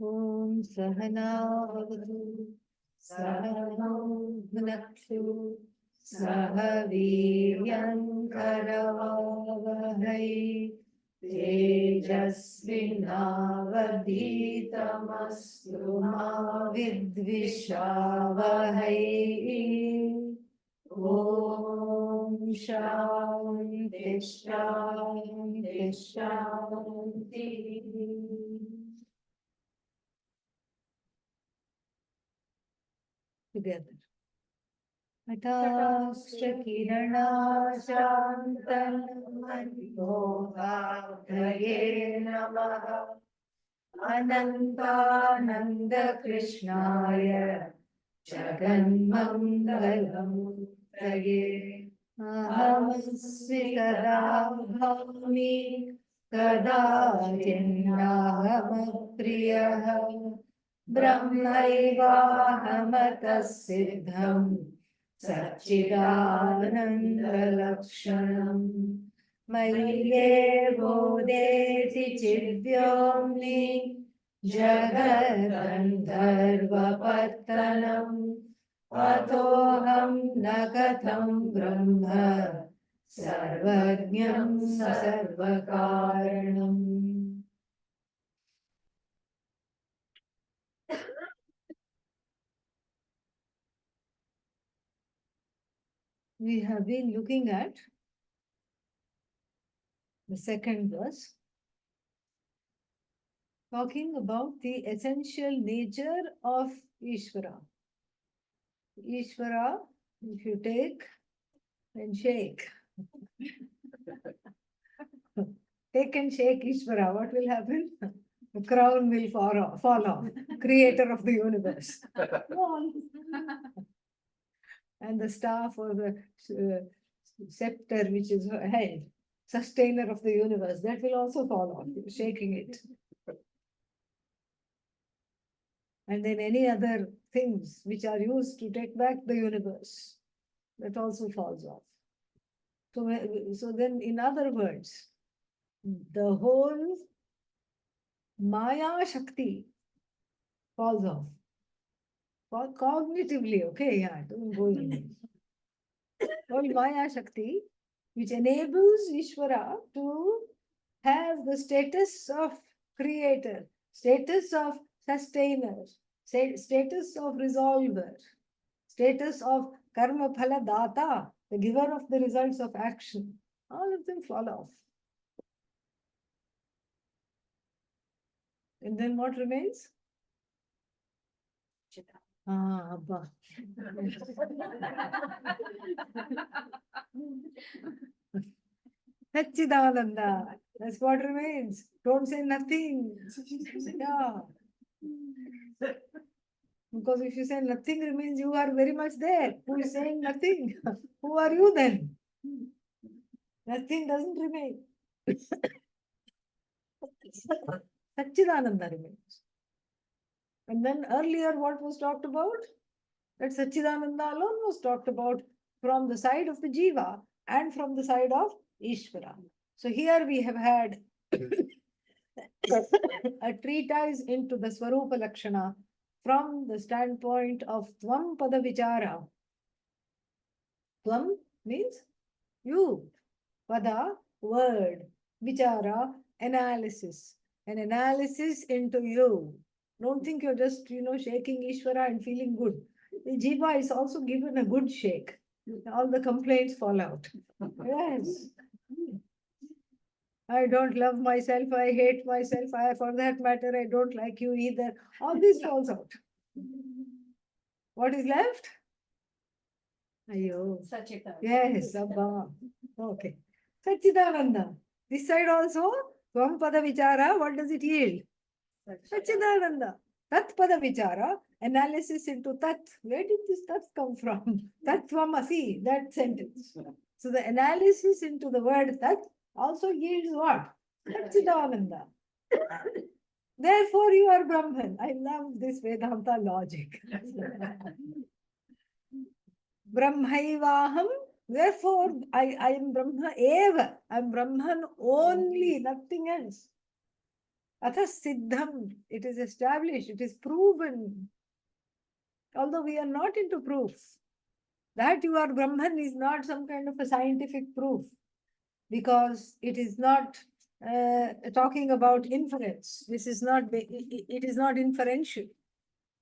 Om Sahana Bhavatu Sahano Bhunaktu Sahaviryam Karavavahai Tejasvinavadhitamastu ma vidvishavahai. Om Shanti Shanti Shanti. Together. Atastra kirana shantam manmohadaye namaha anantananda krishnaya jaganmangalam taye ahamsmi kada bhavami kada jinnahampriyah Brahmaivahamatasiddham Satchidanandalakshanam Maye Bodeti Chidyomni Jagadandharvapattanam Atoham Nagatam Brahma Sarvajnam Sarvakaranam. We have been looking at the second verse, talking about the essential nature of Ishvara. Ishvara, if you take and shake, take and shake Ishvara, what will happen? The crown will fall off. Creator of the universe. Gone. And the staff or the scepter which is held, sustainer of the universe, that will also fall off, shaking it. And then any other things which are used to take back the universe, that also falls off. So then, in other words, the whole Maya Shakti falls off. Cognitively, okay, yeah, don't go in. Whole Maya Shakti, which enables Ishvara to have the status of creator, status of sustainer, status of resolver, status of karma phala data, the giver of the results of action. All of them fall off. And then what remains? Abba. Satchidananda. That's what remains. Don't say nothing. Yeah. Because if you say nothing remains, you are very much there. Who is saying nothing? Who are you then? Nothing doesn't remain. Satchidananda remains. And then earlier what was talked about? That Satchidananda alone was talked about from the side of the Jiva and from the side of Ishvara. So here we have had a treatise into the Swarupa Lakshana from the standpoint of Tvam Pada Vichara. Tvam means you. Pada, word. Vichara, analysis. An analysis into you. Don't think you're just, shaking Ishvara and feeling good. The Jiva is also given a good shake. All the complaints fall out. Yes. I don't love myself. I hate myself. For that matter, I don't like you either. All this falls out. What is left? Ayo. Satchidananda. Yes, Abba. Okay. Satchidananda. This side also, Tvam Pada Vichara, what does it yield? Satchidananda. Tat Pada Vichara, analysis into Tat. Where did this Tat come from? Tat Tvamasi, that sentence. So the analysis into the word Tat also yields what? Satchidananda. Therefore, you are Brahman. I love this Vedanta logic. Brahmaivaham. Therefore, I am Brahma eva. I am Brahman only, nothing else. Atha siddham, it is established, it is proven. Although we are not into proof. That you are Brahman is not some kind of a scientific proof, because it is not talking about inference. This is not, it is not inferential.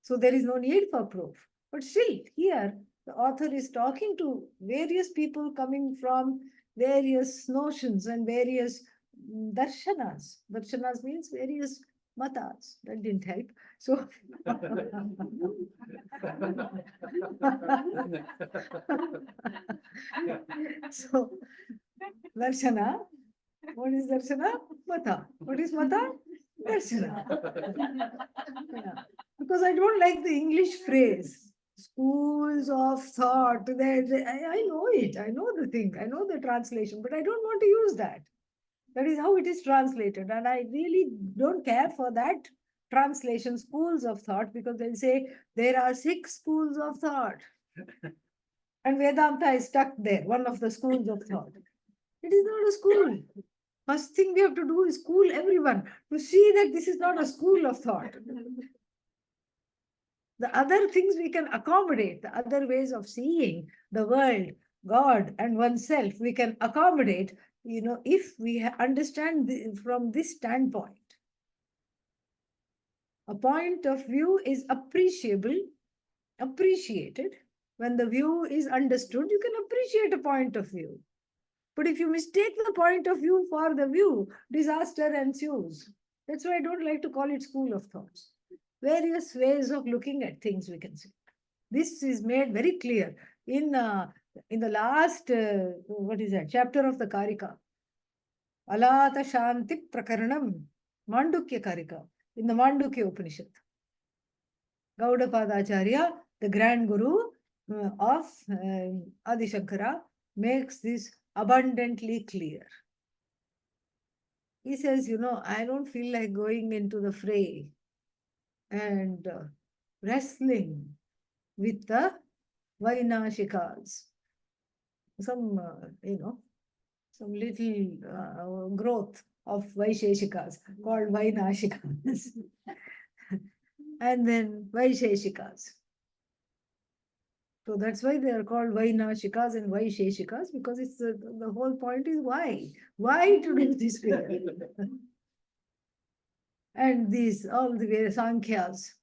So there is no need for proof. But still, here, the author is talking to various people coming from various notions and various darshanas. Darshanas means various matas. That didn't help. So, so darshana. What is darshana? Mata. What is mata? Darshana. Yeah. Because I don't like the English phrase. Schools of thought. I know it. I know the thing. I know the translation, but I don't want to use that. That is how it is translated. And I really don't care for that translation, schools of thought, because they'll say there are 6 schools of thought. And Vedanta is stuck there, one of the schools of thought. It is not a school. First thing we have to do is school everyone to see that this is not a school of thought. The other things we can accommodate, the other ways of seeing the world, God, and oneself, we can accommodate, if we understand from this standpoint. A point of view is appreciable, appreciated. When the view is understood, you can appreciate a point of view. But if you mistake the point of view for the view, disaster ensues. That's why I don't like to call it school of thoughts. Various ways of looking at things we can see. This is made very clear in the last, chapter of the Karika. Alata Shanti Prakaranam, Mandukya Karika, in the Mandukya Upanishad. Gaudapadacharya, the grand guru of Adi Shankara, makes this abundantly clear. He says, I don't feel like going into the fray and wrestling with the Vainashikas. Some little growth of Vaisheshikas called Vainashikas. And then Vaisheshikas. So that's why they are called Vainashikas and Vaisheshikas, because it's the whole point is why? Why to do this way? And all the various Sankhyas.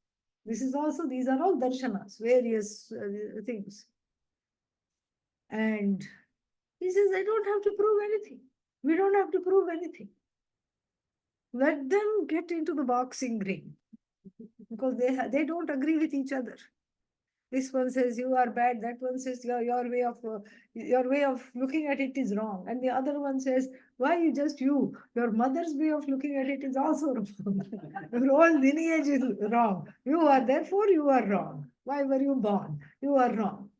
These are all darshanas, various things. And he says, I don't have to prove anything. We don't have to prove anything. Let them get into the boxing ring, because they don't agree with each other. This one says you are bad. That one says your way of looking at it is wrong. And the other one says, why just you? Your mother's way of looking at it is also wrong. Your whole lineage is wrong. Therefore you are wrong. Why were you born? You are wrong.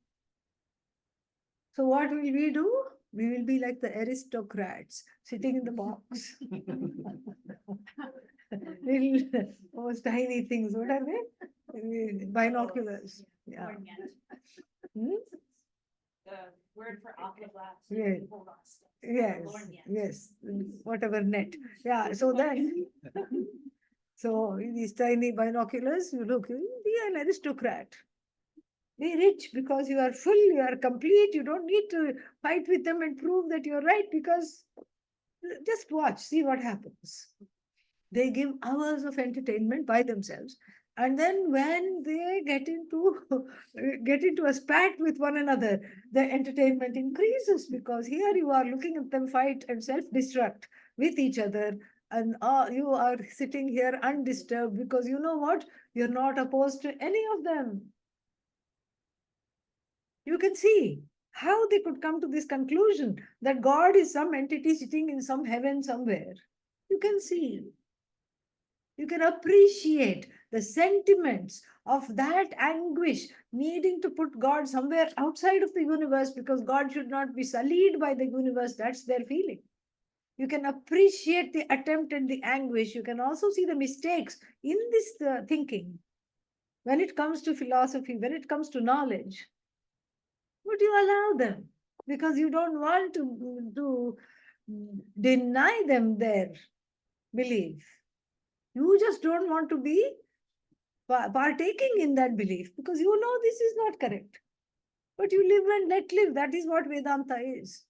So what will we do? We will be like the aristocrats sitting in the box. Little, those tiny things. What are they? Binoculars. Yeah. Hmm? The word for opera glass. Yes. Yes. Whatever net. Yeah. So then, so these tiny binoculars, you look, you'll be an aristocrat. Be rich because you are full, you are complete. You don't need to fight with them and prove that you're right, because just watch, see what happens. They give hours of entertainment by themselves. And then when they get into a spat with one another, the entertainment increases, because here you are looking at them fight and self-destruct with each other. And you are sitting here undisturbed, because you know what? You're not opposed to any of them. You can see how they could come to this conclusion that God is some entity sitting in some heaven somewhere. You can see. You can appreciate the sentiments of that anguish, needing to put God somewhere outside of the universe, because God should not be sullied by the universe. That's their feeling. You can appreciate the attempt and the anguish. You can also see the mistakes in this thinking. When it comes to philosophy, when it comes to knowledge, would you allow them? Because you don't want to deny them their belief. You just don't want to be partaking in that belief because you know this is not correct. But you live and let live. That is what Vedanta is.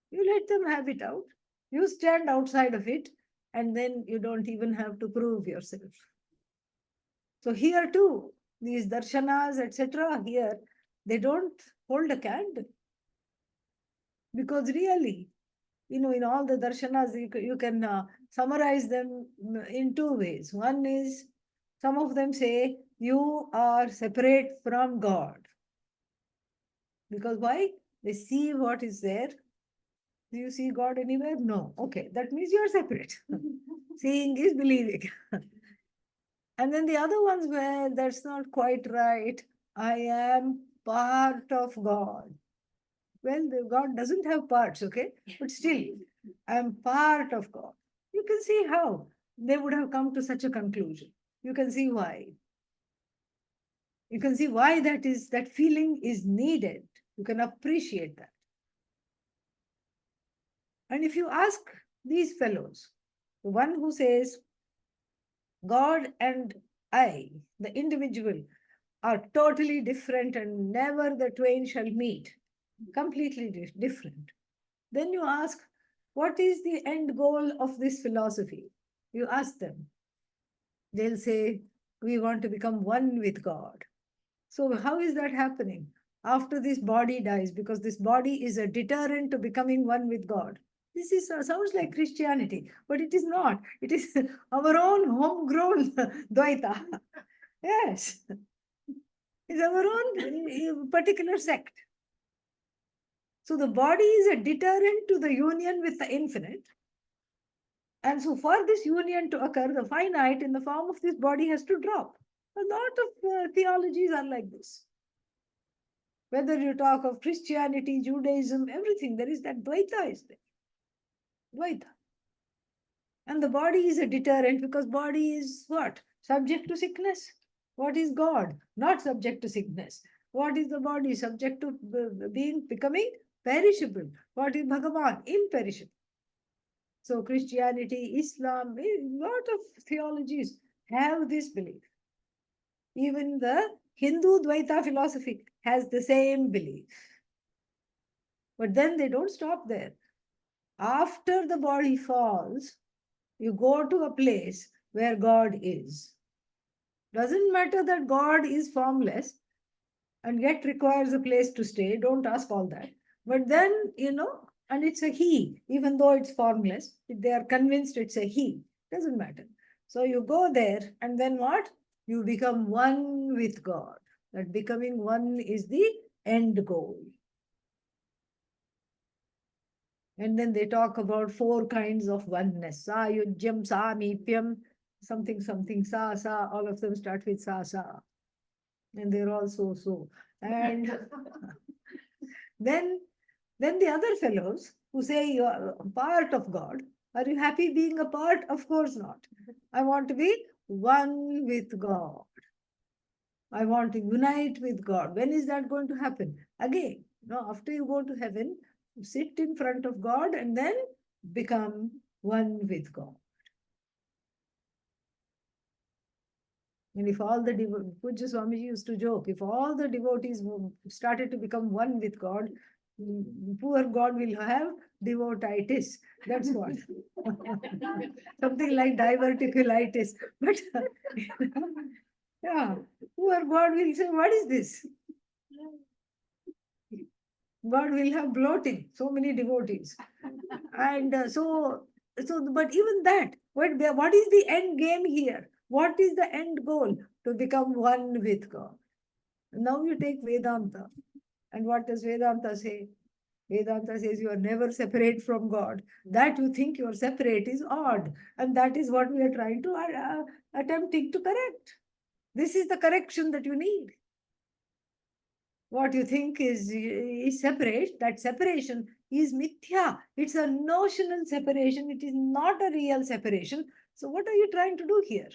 You let them have it out. You stand outside of it, and then you don't even have to prove yourself. So here too, these darshanas, etc., here, they don't hold a candle. Because really, in all the darshanas, you can summarize them in two ways. One is, some of them say, you are separate from God. Because why? They see what is there. Do you see God anywhere? No. Okay, that means you are separate. Seeing is believing. And then the other ones where that's not quite right. I am part of God. Well, God doesn't have parts, okay? But still, I am part of God. You can see how they would have come to such a conclusion. You can see why. You can see why that feeling is needed. You can appreciate that. And if you ask these fellows, the one who says, God and I, the individual, are totally different and never the twain shall meet, completely different. Then you ask, what is the end goal of this philosophy? You ask them. They'll say, we want to become one with God. So how is that happening? After this body dies, because this body is a deterrent to becoming one with God. This is sounds like Christianity, but it is not. It is our own homegrown Dvaita. Yes. It's our own particular sect. So the body is a deterrent to the union with the infinite. And so for this union to occur, the finite in the form of this body has to drop. A lot of theologies are like this. Whether you talk of Christianity, Judaism, everything, there is that Dvaita is there. Dvaita. And the body is a deterrent because body is what? Subject to sickness. What is God? Not subject to sickness. What is the body? Subject to becoming perishable. What is Bhagavan? Imperishable. So Christianity, Islam, a lot of theologies have this belief. Even the Hindu Dvaita philosophy has the same belief. But then they don't stop there. After the body falls, you go to a place where God is. Doesn't matter that God is formless and yet requires a place to stay. Don't ask all that. But then, and it's a he, even though it's formless, if they are convinced it's a he, doesn't matter. So you go there, and then what? You become one with God. That becoming one is the end goal. And then they talk about 4 kinds of oneness. Sayujyam, samipyam, something, something, sa, all of them start with sa. And they're all so. And then the other fellows who say you are a part of God, are you happy being a part? Of course not. I want to be one with God. I want to unite with God. When is that going to happen? Again, after you go to heaven, you sit in front of God and then become one with God. And if all the Pujya Swamiji used to joke, if all the devotees started to become one with God, poor God will have devotitis. That's what. Something like diverticulitis. But yeah, poor God will say, what is this? God will have bloating, so many devotees. And but even that, what is the end game here? What is the end goal? To become one with God. Now you take Vedanta. And what does Vedanta say? Vedanta says you are never separate from God. That you think you are separate is odd. And that is what we are trying to attempting to correct. This is the correction that you need. What you think is separate, that separation is mithya. It's a notional separation. It is not a real separation. So what are you trying to do here?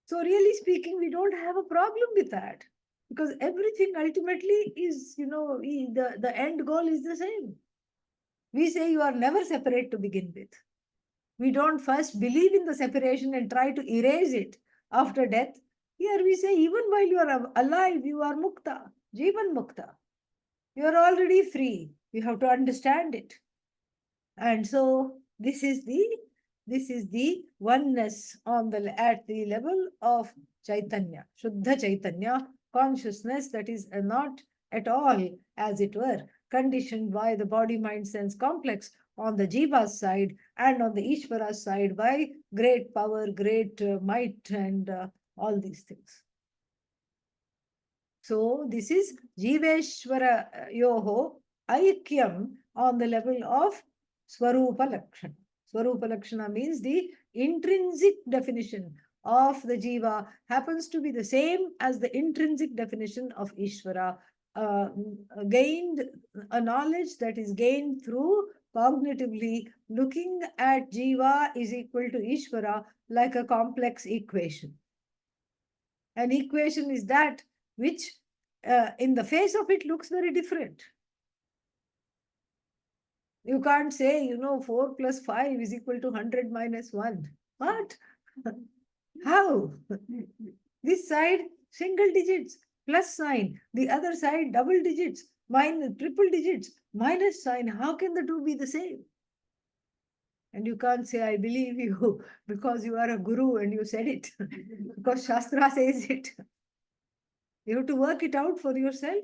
So really speaking, we don't have a problem with that. Because everything ultimately is, the end goal is the same. We say you are never separate to begin with. We don't first believe in the separation and try to erase it after death. Here we say, even while you are alive, you are mukta, jivan mukta. You are already free. You have to understand it. And so this is the oneness at the level of Chaitanya, Shuddha Chaitanya, consciousness that is not at all, as it were, conditioned by the body, mind, sense complex on the Jiva's side, and on the Ishvara's side by great power, great might, and all these things. So this is Jiveshwara Yoho Aikyam on the level of Swarupa Lakshana. Swarupa Lakshana means the intrinsic definition of the Jiva happens to be the same as the intrinsic definition of Ishvara, gained a knowledge that is gained through cognitively looking at Jiva is equal to Ishvara like a complex equation. An equation is that which in the face of it looks very different. You can't say, 4 plus 5 is equal to 100 minus 1. What? How? This side, single digits, plus sign. The other side, double digits, minus, triple digits, minus sign. How can the two be the same? And you can't say, I believe you, because you are a guru and you said it, because Shastra says it. You have to work it out for yourself.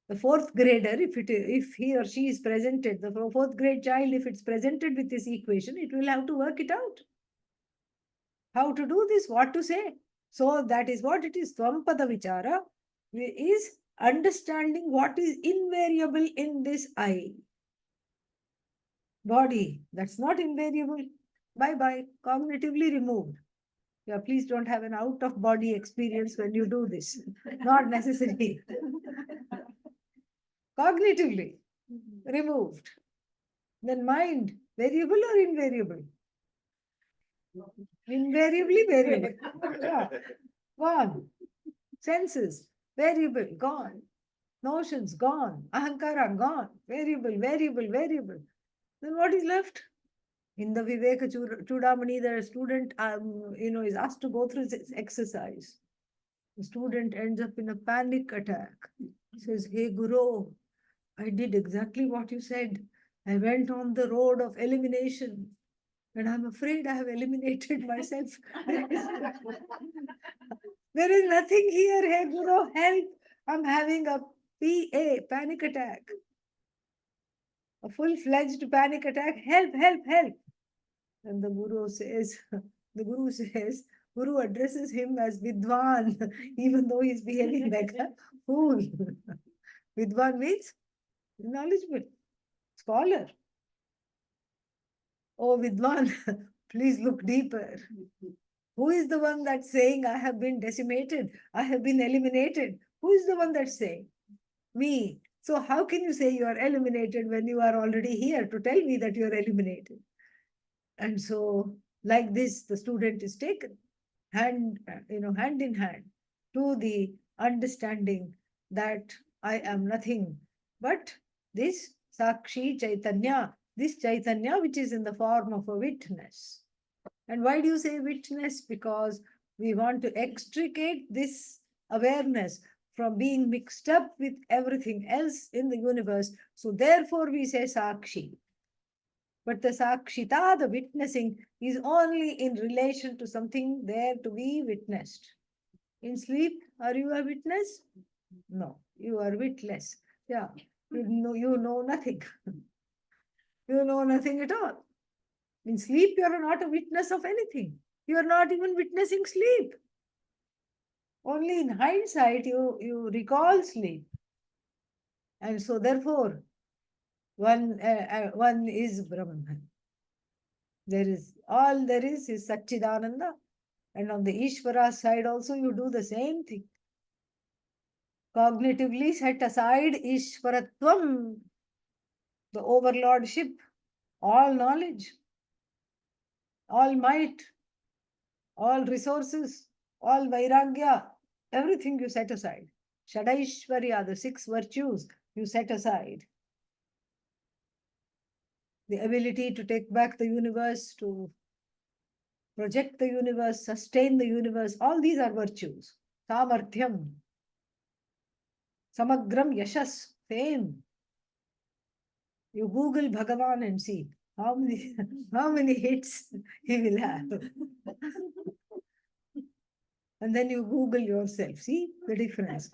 The fourth grader, if he or she is presented, the fourth grade child, if it's presented with this equation, it will have to work it out. How to do this, what to say. So that is what it is. Tvampada vichara is understanding what is invariable in this I. Body, that's not invariable. Bye-bye, cognitively removed. Yeah, please don't have an out-of-body experience when you do this. Not necessary. Cognitively removed. Then mind, variable or invariable? Invariably variable. Yeah. Gone. Senses, variable, gone. Notions, gone. Ahankara, gone. Variable, variable, variable. Then what is left? In the Viveka Chudamani, the student is asked to go through this exercise. The student ends up in a panic attack. He says, hey Guru, I did exactly what you said. I went on the road of elimination. And I'm afraid I have eliminated myself. There is nothing here. Hey Guru, help. I'm having a PA, panic attack. A full-fledged panic attack. Help, help, help. And the Guru says, Guru addresses him as Vidwan, even though he's behaving like a fool. Vidwan means knowledgeable, scholar. Oh, Vidwan, please look deeper. Who is the one that's saying, I have been decimated, I have been eliminated? Who is the one that's saying? Me. So how can you say you are eliminated when you are already here to tell me that you are eliminated? And so, like this, the student is taken hand in hand to the understanding that I am nothing but this Sakshi Chaitanya, this Chaitanya which is in the form of a witness. And why do you say witness? Because we want to extricate this awareness from being mixed up with everything else in the universe. So therefore we say Sakshi. But the Sakshita, the witnessing, is only in relation to something there to be witnessed. In sleep, are you a witness? No, you are witless. Yeah, you know nothing. You know nothing at all. In sleep, you are not a witness of anything. You are not even witnessing sleep. Only in hindsight, you recall sleep. And so therefore, one is Brahman. There is Satchidananda. And on the Ishvara side also, you do the same thing. Cognitively set aside Ishvaratvam, the overlordship, all knowledge, all might, all resources, all vairagya, everything you set aside. Shadaishwarya, the 6 virtues, you set aside. the ability to take back the universe, to project the universe, sustain the universe. All these are virtues. Samarthyam, Samagram Yashas, fame. You Google Bhagavan and see how many, how many hits he will have. And then you Google yourself. See the difference.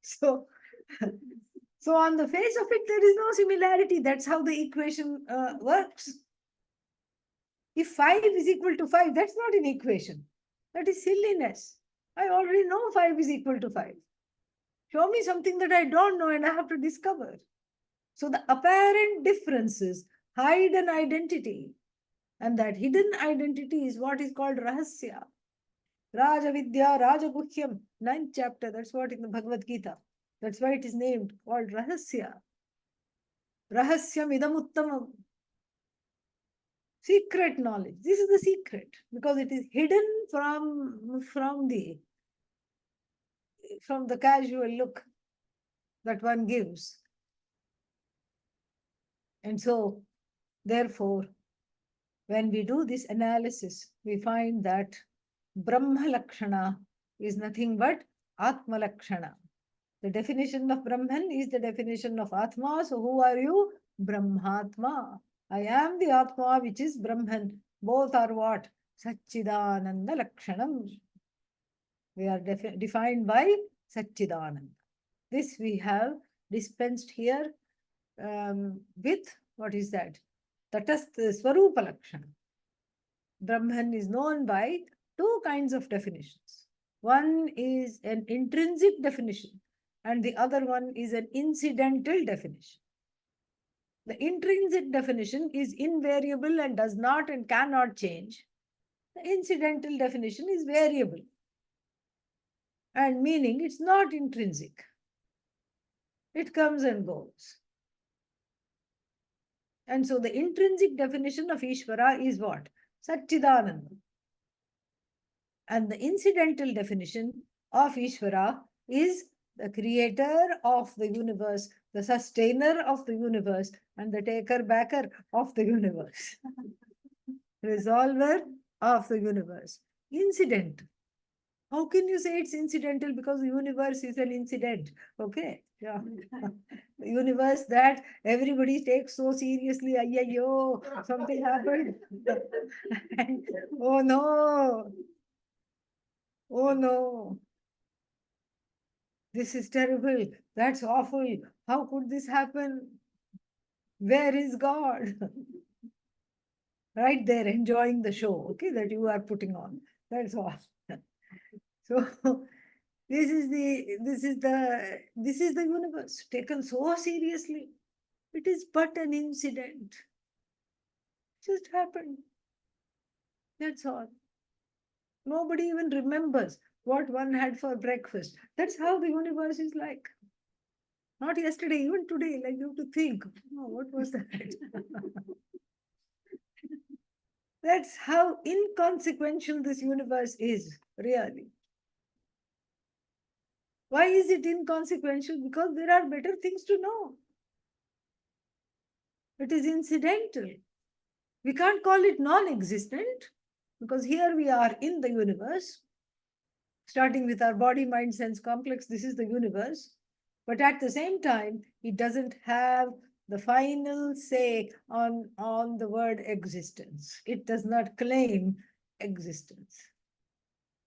So, so on the face of it, there is no similarity. That's how the equation works. If 5 is equal to 5, that's not an equation. That is silliness. I already know 5 is equal to 5. Show me something that I don't know and I have to discover. So the apparent differences hide an identity. And that hidden identity is what is called Rahasya. Raja Vidya, Raja Guhyam, 9th chapter. That's what in the Bhagavad Gita. That's why it is named, called Rahasya. Rahasyam idam uttamam. Secret knowledge. This is the secret because it is hidden from the casual look that one gives. And so, therefore, when we do this analysis, we find that Brahma Lakshana is nothing but Atma Lakshana. The definition of Brahman is the definition of Atma. So who are you? Brahmatma. I am the Atma, which is Brahman. Both are what? Satchidananda Lakshanam. We are defined by Satchidananda. This we have dispensed here with, what is that? Tatastha Swarupa Lakshana. Brahman is known by 2 kinds of definitions. One is an intrinsic definition and the other one is an incidental definition. The intrinsic definition is invariable and does not and cannot change. The incidental definition is variable and meaning it's not intrinsic. It comes and goes. And so the intrinsic definition of Ishvara is what? Satchidananda. And the incidental definition of Ishvara is the creator of the universe, the sustainer of the universe, and the taker-backer of the universe. Resolver of the universe. Incident. How can you say it's incidental? Because the universe is an incident. Okay. Yeah. The universe that everybody takes so seriously. Ayyo, something happened. And, oh no. Oh no. This is terrible. That's awful. How could this happen? Where is God? Right there, enjoying the show, okay, that you are putting on. That's all. So this is the universe taken so seriously. It is but an incident. Just happened. That's all. Nobody even remembers what one had for breakfast. That's how the universe is like. Not yesterday, even today, like you have to think, oh, what was that? That's how inconsequential this universe is, really. Why is it inconsequential? Because there are better things to know. It is incidental. We can't call it non-existent because here we are in the universe, starting with our body, mind, sense complex. This is the universe. But at the same time, it doesn't have the final say on the word existence. It does not claim existence.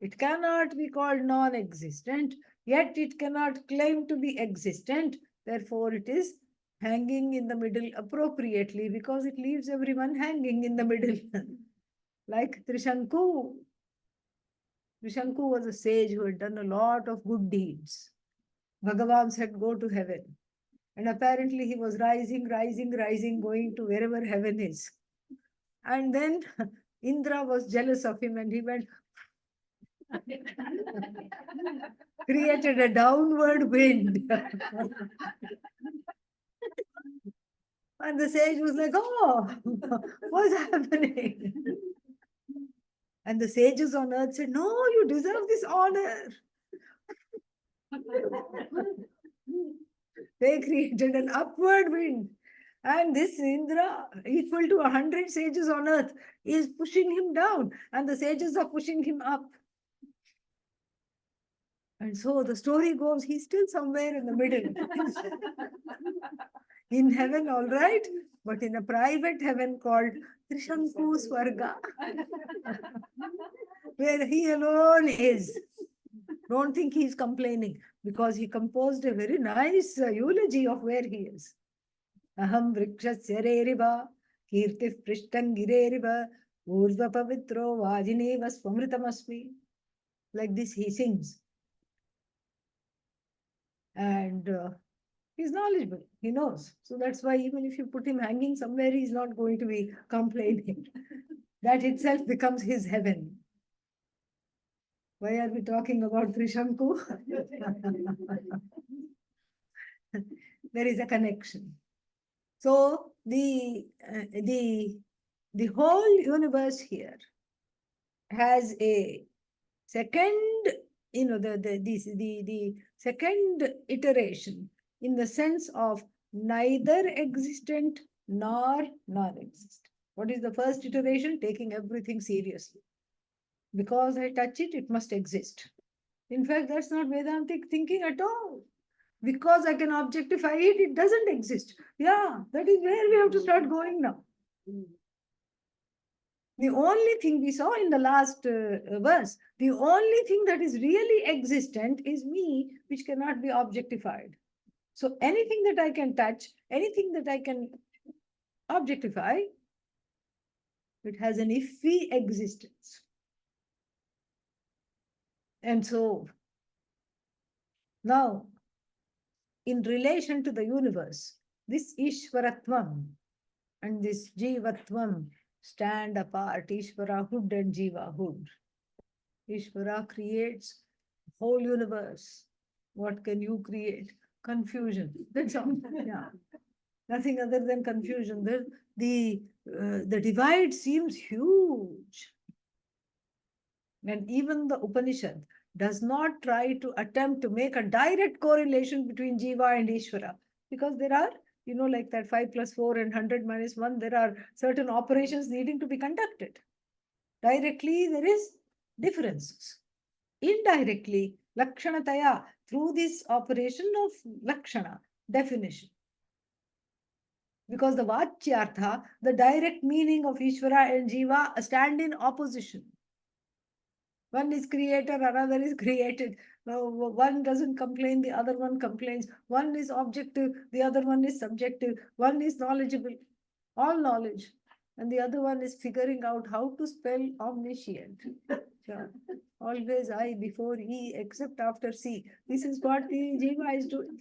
It cannot be called non-existent, yet it cannot claim to be existent. Therefore, it is hanging in the middle appropriately because it leaves everyone hanging in the middle. Like Trishanku. Trishanku was a sage who had done a lot of good deeds. Bhagavan said, go to heaven. And apparently he was rising, going to wherever heaven is. And then Indra was jealous of him and he went, created a downward wind. And the sage was like, oh, what's happening? And the sages on earth said, no, you deserve this honor. They created an upward wind. And this Indra, equal to 100 sages on earth, is pushing him down, and the sages are pushing him up. And so the story goes, he's still somewhere in the middle. In heaven, all right, but in a private heaven called Trishanku Swarga, where he alone is. Don't think he's complaining, because he composed a very nice eulogy of where he is. Aham vrikshasya reriva, kirtif prishtan gireriva, urva pavitro vajineva swamritamasmi. Like this he sings. And he's knowledgeable, he knows. So that's why even if you put him hanging somewhere, he's not going to be complaining. That itself becomes his heaven. Why are we talking about Trishanku? There is a connection. So the whole universe here has a second, the second iteration, in the sense of neither existent nor non-existent. What is the first iteration? Taking everything seriously. Because I touch it, it must exist. In fact, that's not Vedantic thinking at all. Because I can objectify it, it doesn't exist. Yeah, that is where we have to start going now. The only thing we saw in the last verse, the only thing that is really existent is me, which cannot be objectified. So anything that I can touch, anything that I can objectify, it has an iffy existence. And so now, in relation to the universe, this Ishvaratvam and this Jivatvam stand apart. Ishvarahood and Jivahood. Ishvara creates whole universe. What can you create? Confusion. That's all. Yeah. Nothing other than confusion. The divide seems huge. And even the Upanishad does not try to attempt to make a direct correlation between Jiva and Ishvara, because there are, like that 5 plus 4 and 100 minus 1, there are certain operations needing to be conducted. Directly, there is differences. Indirectly, Lakshanataya, through this operation of Lakshana, definition. Because the Vachyartha, the direct meaning of Ishvara and Jiva, stand in opposition. One is creator, another is created. One doesn't complain, the other one complains. One is objective, the other one is subjective. One is knowledgeable, all knowledge. And the other one is figuring out how to spell omniscient. Sure. Always I before E, except after C. This is what the Jiva is doing.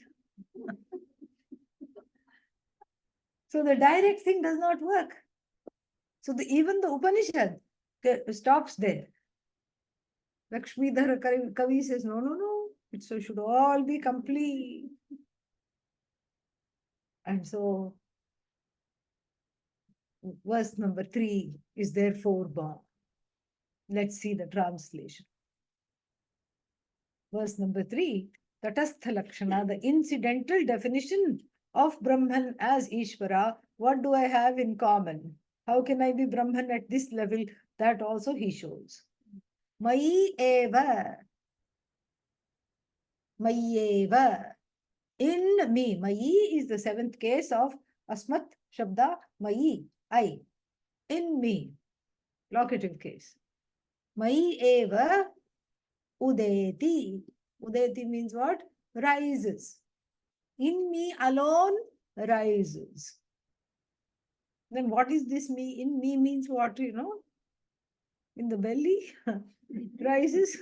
So the direct thing does not work. So even the Upanishad stops there. Lakshmidhara Kavi says, no, it should all be complete. And so, verse number 3 is therefore born. Let's see the translation. Verse number 3, Tatastha Lakshana, the incidental definition of Brahman as Ishvara. What do I have in common? How can I be Brahman at this level? That also he shows. Mayi eva. Mayi eva. In me. Mayi is the 7th case of Asmat Shabda. Mayi. I. In me. Locative case. Mayi eva udeti. Udeti means what? Rises. In me alone rises. Then what is this me? In me means what, in the belly rises,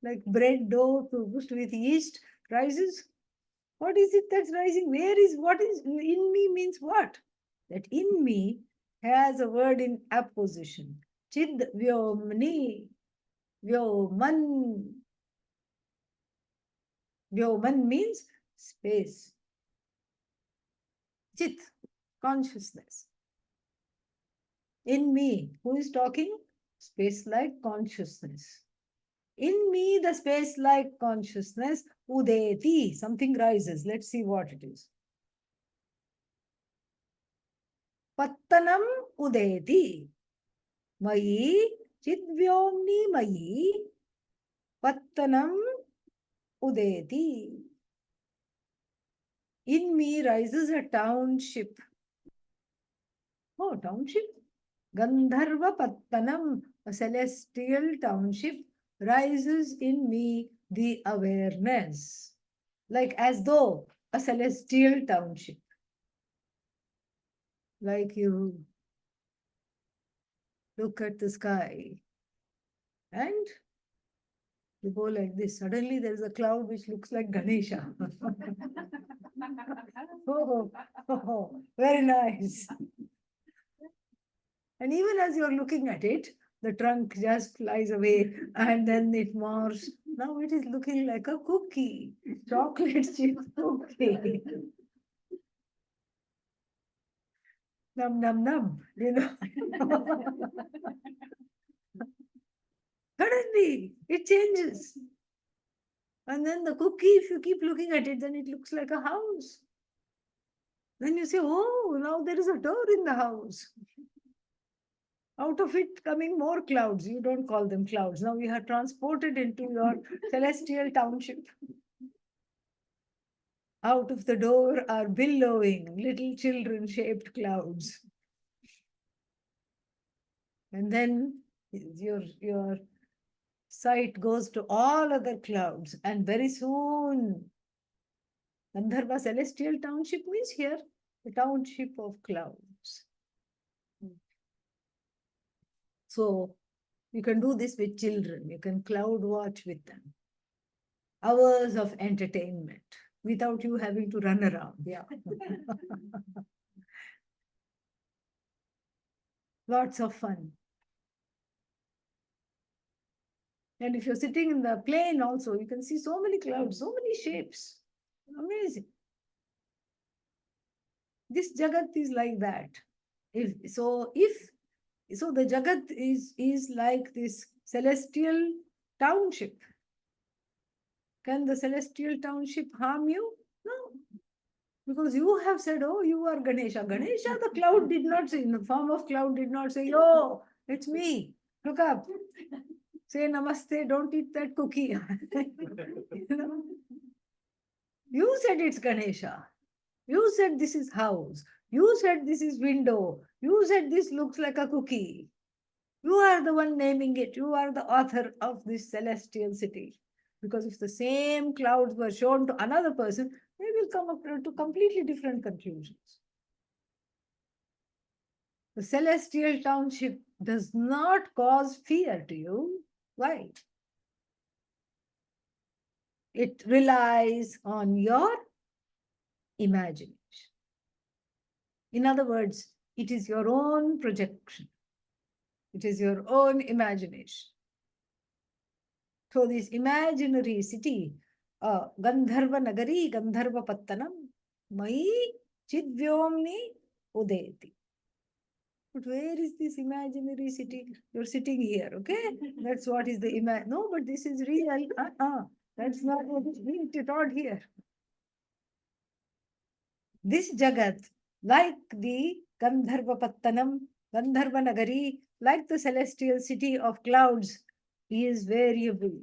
like bread dough pushed with yeast rises. What is it that's rising? What is in me means what? That in me has a word in apposition. Chid vyomni, vyoman. Vyoman means space. Chit, consciousness. In me, who is talking? Space-like consciousness. In me, the space-like consciousness, udeti, something rises. Let's see what it is. Pattanam udeti. Mayi, chidvyomni mayi, pattanam udeti. In me rises a township. Oh, township? Gandharva Pattanam, a celestial township, rises in me the awareness, like as though a celestial township. Like you look at the sky and you go like this. Suddenly there is a cloud which looks like Ganesha. Oh, very nice. And even as you're looking at it, the trunk just flies away and then it morphs. Now it is looking like a cookie, chocolate chip cookie. Num, num, num, you know. Suddenly it changes. And then the cookie, if you keep looking at it, then it looks like a house. Then you say, oh, now there is a door in the house. Out of it coming more clouds. You don't call them clouds. Now you are transported into your celestial township. Out of the door are billowing little children shaped clouds. And then your sight goes to all other clouds. And very soon, Gandharva celestial township means here, the township of clouds. So you can do this with children. You can cloud watch with them. Hours of entertainment without you having to run around. Yeah. Lots of fun. And if you're sitting in the plane also, you can see so many clouds, so many shapes. Amazing. This Jagat is like that. If the Jagat is like this celestial township. Can the celestial township harm you? No. Because you have said, oh, you are Ganesha. Ganesha, the cloud did not say, in the form of cloud did not say, oh, it's me. Look up. Say namaste, don't eat that cookie. You know? You said it's Ganesha. You said this is house. You said this is window. You said this looks like a cookie. You are the one naming it. You are the author of this celestial city. Because if the same clouds were shown to another person, they will come up to completely different conclusions. The celestial township does not cause fear to you. Why? It relies on your imagination. In other words, it is your own projection. It is your own imagination. So this imaginary city, Gandharva Nagari, Gandharva Pattanam, Mai Chidvyomni Udeti. But where is this imaginary city? You're sitting here, okay? That's what is the image. No, but this is real. That's not what is being taught here. This Jagat, like the Gandharva Pattanam, Gandharva Nagari, like the celestial city of clouds, is variable.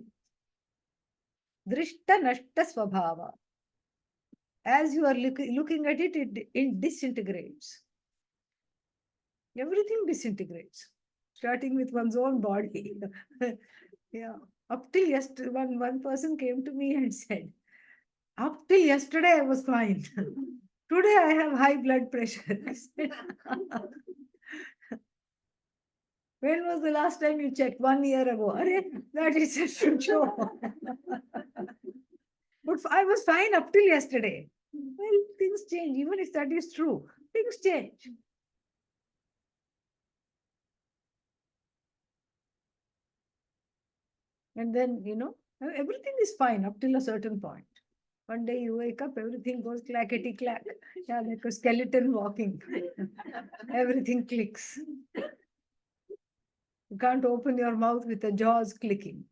Drishta Nashta Swabhava. As you are looking at it, it disintegrates. Everything disintegrates, starting with one's own body. Yeah. Up till yesterday, one person came to me and said, up till yesterday I was fine. Today I have high blood pressure. I said, when was the last time you checked? 1 year ago. That is a show. But I was fine up till yesterday. Well, things change. Even if that is true, things change. And then, everything is fine up till a certain point. One day you wake up, everything goes clackety clack. Yeah, like a skeleton walking. Everything clicks. You can't open your mouth with the jaws clicking.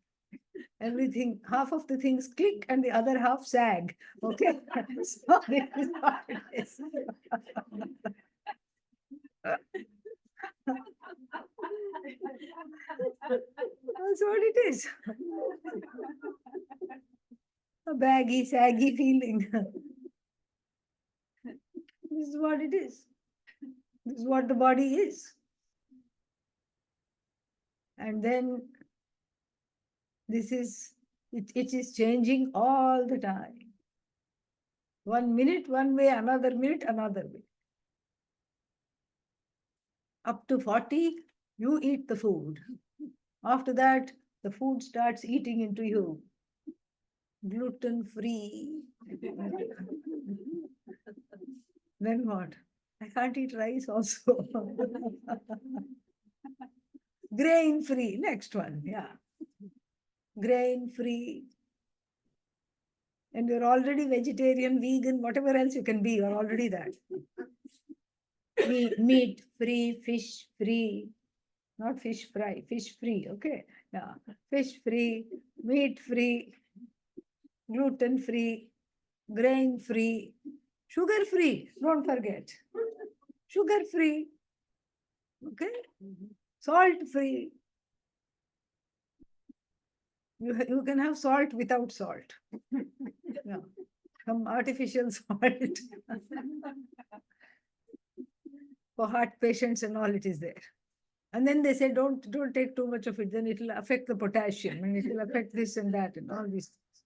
Everything, half of the things click and the other half sag. Okay. So this is what it is. That's what it is. A baggy, saggy feeling. This is what it is. This is what the body is. And then this is, it is changing all the time. 1 minute, one way, another minute, another way. Up to 40, you eat the food. After that, the food starts eating into you. Gluten free. Then what? I can't eat rice also. Grain free. Next one. Yeah. Grain free. And you're already vegetarian, vegan, whatever else you can be, you're already that. Meat free, fish free. Not fish fry, fish free. Okay. Yeah. Fish free, meat free, gluten free, grain free, sugar free. Don't forget. Sugar free. Okay. Salt free. You can have salt without salt. Yeah. Some artificial salt. For heart patients and all, it is there. And then they say, don't take too much of it, then it will affect the potassium and it will affect this and that and all these things.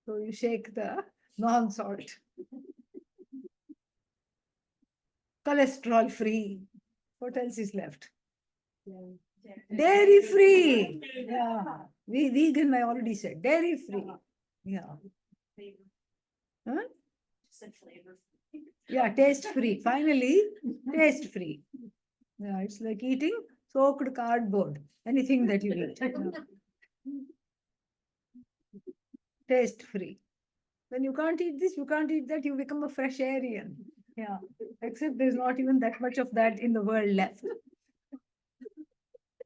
So you shake the non-salt. Cholesterol free. What else is left? Dairy free. Yeah. Vegan, I already said. Dairy free. Yeah. Huh? Said flavor. Yeah, taste free. Finally, taste free. Yeah, it's like eating soaked cardboard. Anything that you eat. Yeah. Taste free. When you can't eat this, you can't eat that, you become a fresh Aryan. Yeah. Except there's not even that much of that in the world left.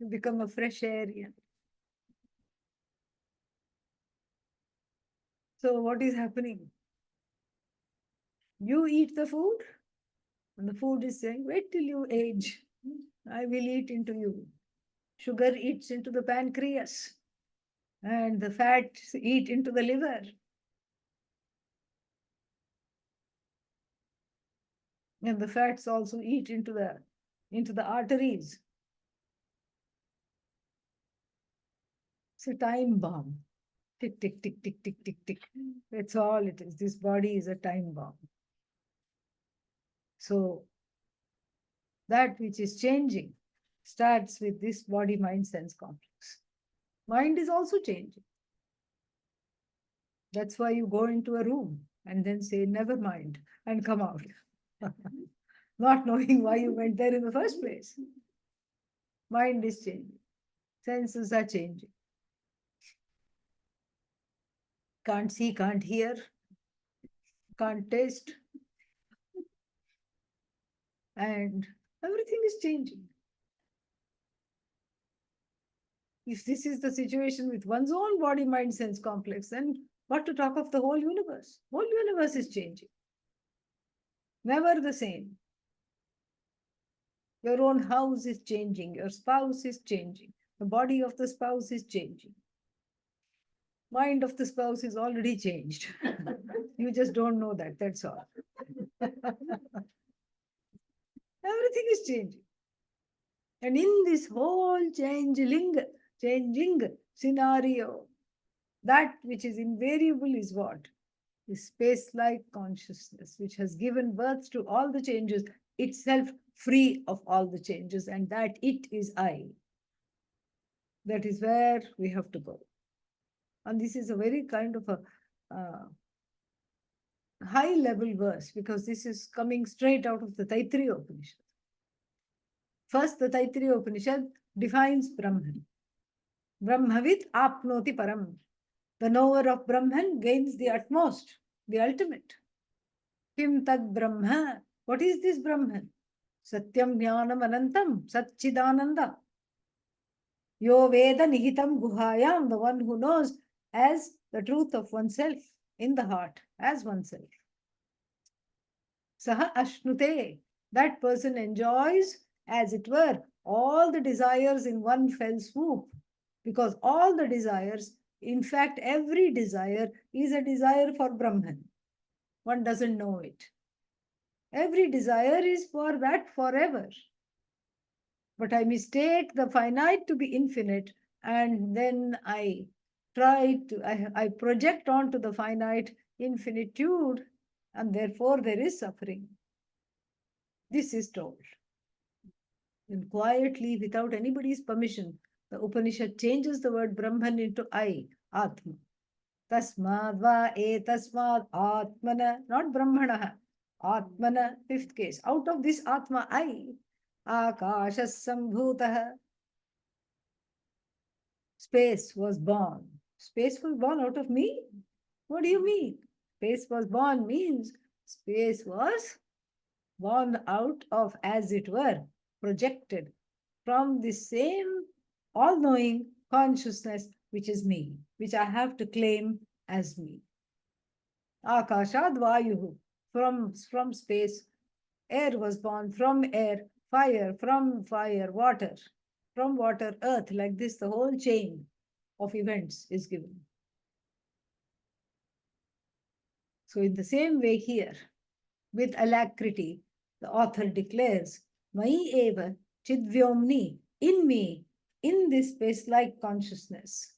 You become a fresh Aryan. So what is happening? You eat the food, and the food is saying, wait till you age. I will eat into you. Sugar eats into the pancreas, and the fats eat into the liver. And the fats also eat into the arteries. It's a time bomb. Tick, tick, tick, tick, tick, tick, tick. That's all it is. This body is a time bomb. So that which is changing starts with this body, mind, sense complex. Mind is also changing. That's why you go into a room and then say, never mind, and come out. Not knowing why you went there in the first place. Mind is changing. Senses are changing. Can't see, can't hear, can't taste. And everything is changing. If this is the situation with one's own body, mind, sense complex, then what to talk of the whole universe? Whole universe is changing. Never the same. Your own house is changing. Your spouse is changing. The body of the spouse is changing. Mind of the spouse is already changed. You just don't know that, that's all. Everything is changing. And in this whole changing scenario, that which is invariable is what? The space-like consciousness, which has given birth to all the changes, itself free of all the changes, and that it is I. That is where we have to go. And this is a very kind of a high-level verse, because this is coming straight out of the Taittiriya Upanishad. First, the Taittiriya Upanishad defines Brahman. Brahmavid apnoti param. The knower of Brahman gains the utmost, the ultimate. Kim tad Brahma. What is this Brahman? Satyam Jnanam Anantam, Satchidananda. Yo Veda Nihitam Guhayam, the one who knows as the truth of oneself in the heart, as oneself. Saha Ashnute, that person enjoys, as it were, all the desires in one fell swoop. Because all the desires, in fact, every desire is a desire for Brahman. One doesn't know it. Every desire is for that forever. But I mistake the finite to be infinite, and then I I project onto the finite infinitude, and therefore there is suffering. This is told. And quietly, without anybody's permission, the Upanishad changes the word Brahman into I, Atma. Tasmad va etasmad Atmana, not Brahmana, Atmana, fifth case. Out of this Atma, I, Akashas Sambhutah, space was born. Space was born out of me? What do you mean? Space was born means space was born out of, as it were, projected from the same all-knowing consciousness which is me, which I have to claim as me. Akashad Vayuhu, from space, air was born, from air, fire, from fire, water, from water, earth, like this, the whole chain of events is given. So in the same way here, with alacrity, the author declares, Mai eva chidvyomni, in me, in this space-like consciousness.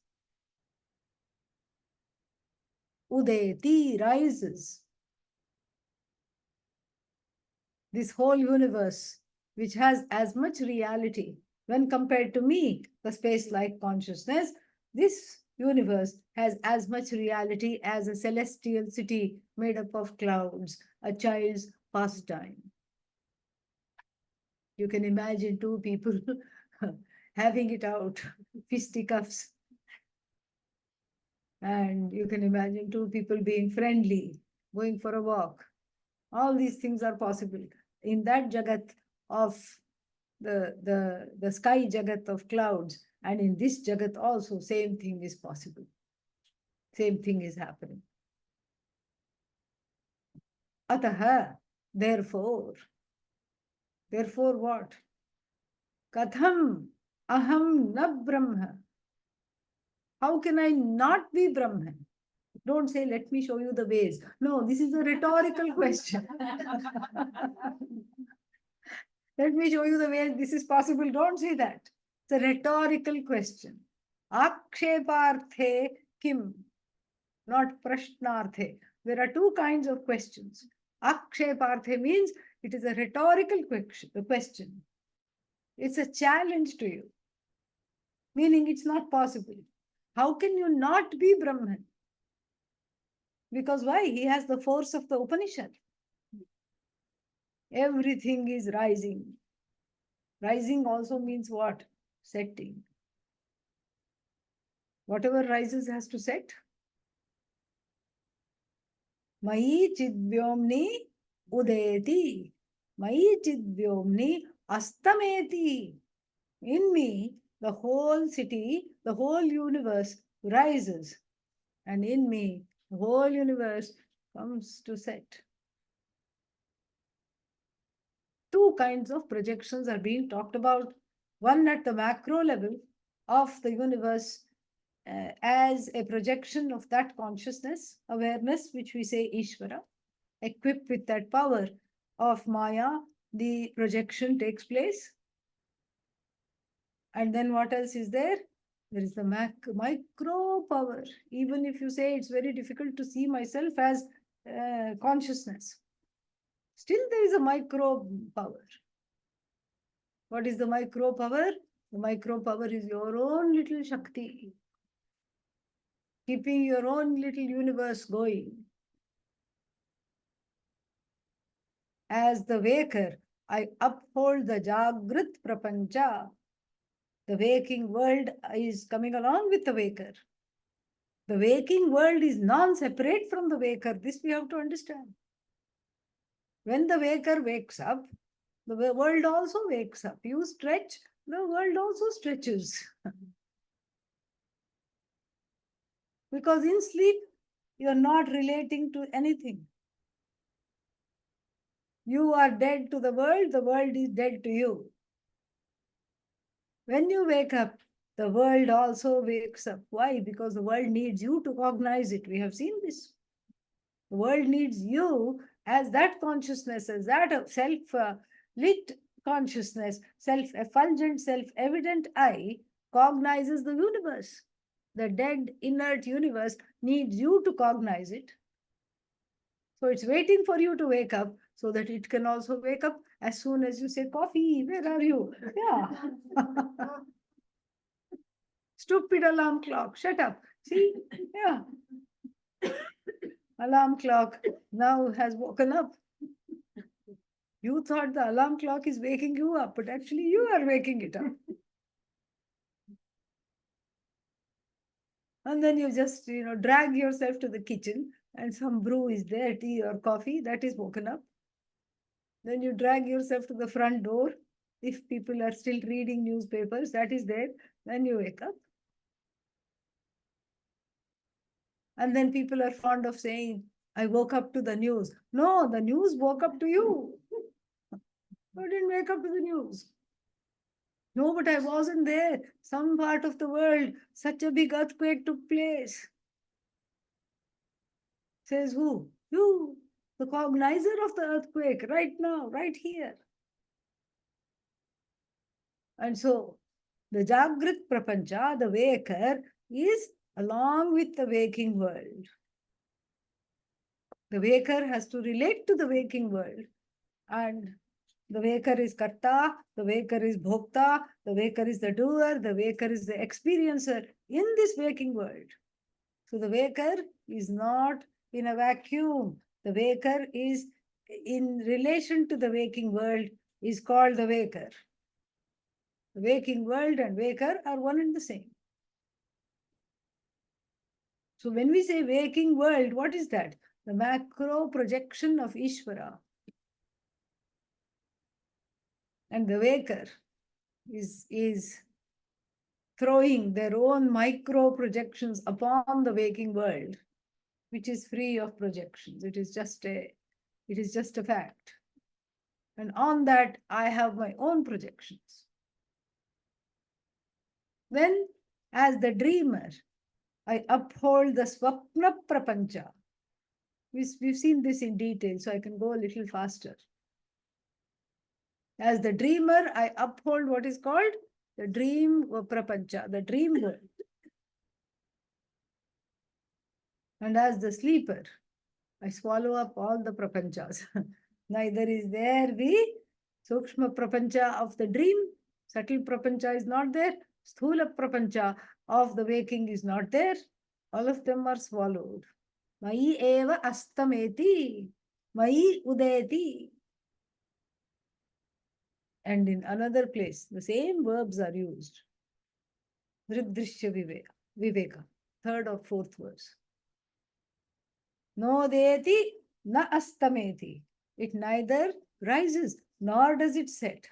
Udayati rises. This whole universe, which has as much reality when compared to me, the space-like consciousness, this universe has as much reality as a celestial city made up of clouds, a child's pastime. You can imagine two people having it out, fisticuffs. And you can imagine two people being friendly, going for a walk. All these things are possible. In that jagat of the sky jagat of clouds, and in this jagat also, same thing is possible. Same thing is happening. Ataha, therefore what? Katham aham na brahma. How can I not be Brahman? Don't say, let me show you the ways. No, this is a rhetorical question. Let me show you the ways this is possible. Don't say that. It's a rhetorical question. Aksheparthe kim, not prashnarthe. There are two kinds of questions. Aksheparthe means it is a rhetorical question. It's a challenge to you, meaning it's not possible. How can you not be Brahman? Because why? He has the force of the Upanishad. Everything is rising. Rising also means what? Setting. Whatever rises has to set. Mai chidvyomni udeti. Mai chidvyomni astameti. In me, the whole city, the whole universe rises. And in me, the whole universe comes to set. Two kinds of projections are being talked about. One at the macro level of the universe as a projection of that consciousness, awareness, which we say Ishvara. Equipped with that power of Maya, the projection takes place. And then what else is there? There is the micro power. Even if you say it's very difficult to see myself as consciousness, still there is a micro power. What is the micro power? The micro power is your own little Shakti, keeping your own little universe going. As the waker, I uphold the Jagrit Prapancha. The waking world is coming along with the waker. The waking world is non-separate from the waker. This we have to understand. When the waker wakes up, the world also wakes up. You stretch, the world also stretches. Because in sleep, you are not relating to anything. You are dead to the world is dead to you. When you wake up, the world also wakes up. Why? Because the world needs you to cognize it. We have seen this. The world needs you as that consciousness, as that self-lit consciousness, self-effulgent, self-evident I cognizes the universe. The dead, inert universe needs you to cognize it. So it's waiting for you to wake up so that it can also wake up as soon as you say, coffee, where are you? Yeah. Stupid alarm clock, shut up. See? Yeah. Alarm clock now has woken up. You thought the alarm clock is waking you up, but actually you are waking it up. And then you just, drag yourself to the kitchen and some brew is there, tea or coffee, that is woken up. Then you drag yourself to the front door. If people are still reading newspapers, that is there. Then you wake up. And then people are fond of saying, I woke up to the news. No, the news woke up to you. You didn't wake up to the news. No, but I wasn't there. Some part of the world, such a big earthquake took place. Says who? You, the cognizer of the earthquake, right now, right here. And so, the Jagrit Prapancha, the waker, is along with the waking world. The waker has to relate to the waking world. And the waker is Karta, the waker is Bhokta, the waker is the doer, the waker is the experiencer in this waking world. So the waker is not in a vacuum. The waker is in relation to the waking world is called the waker. The waking world and waker are one and the same. So when we say waking world, what is that? The macro projection of Ishvara. And the waker is throwing their own micro projections upon the waking world, which is free of projections. It is just a fact. And on that, I have my own projections. Then, as the dreamer, I uphold the Swapna Prapancha. We've seen this in detail, so I can go a little faster. As the dreamer, I uphold what is called the dream Prapancha, the dream world. And as the sleeper, I swallow up all the prapanchas. Neither is there the Sukshma Prapancha of the dream, subtle Prapancha is not there, Sthula Prapancha of the waking is not there. All of them are swallowed. Mai eva astameti, mai udeti. And in another place, the same verbs are used. Dridrishya viveka, third or fourth verse. No deti, na astameti. It neither rises nor does it set.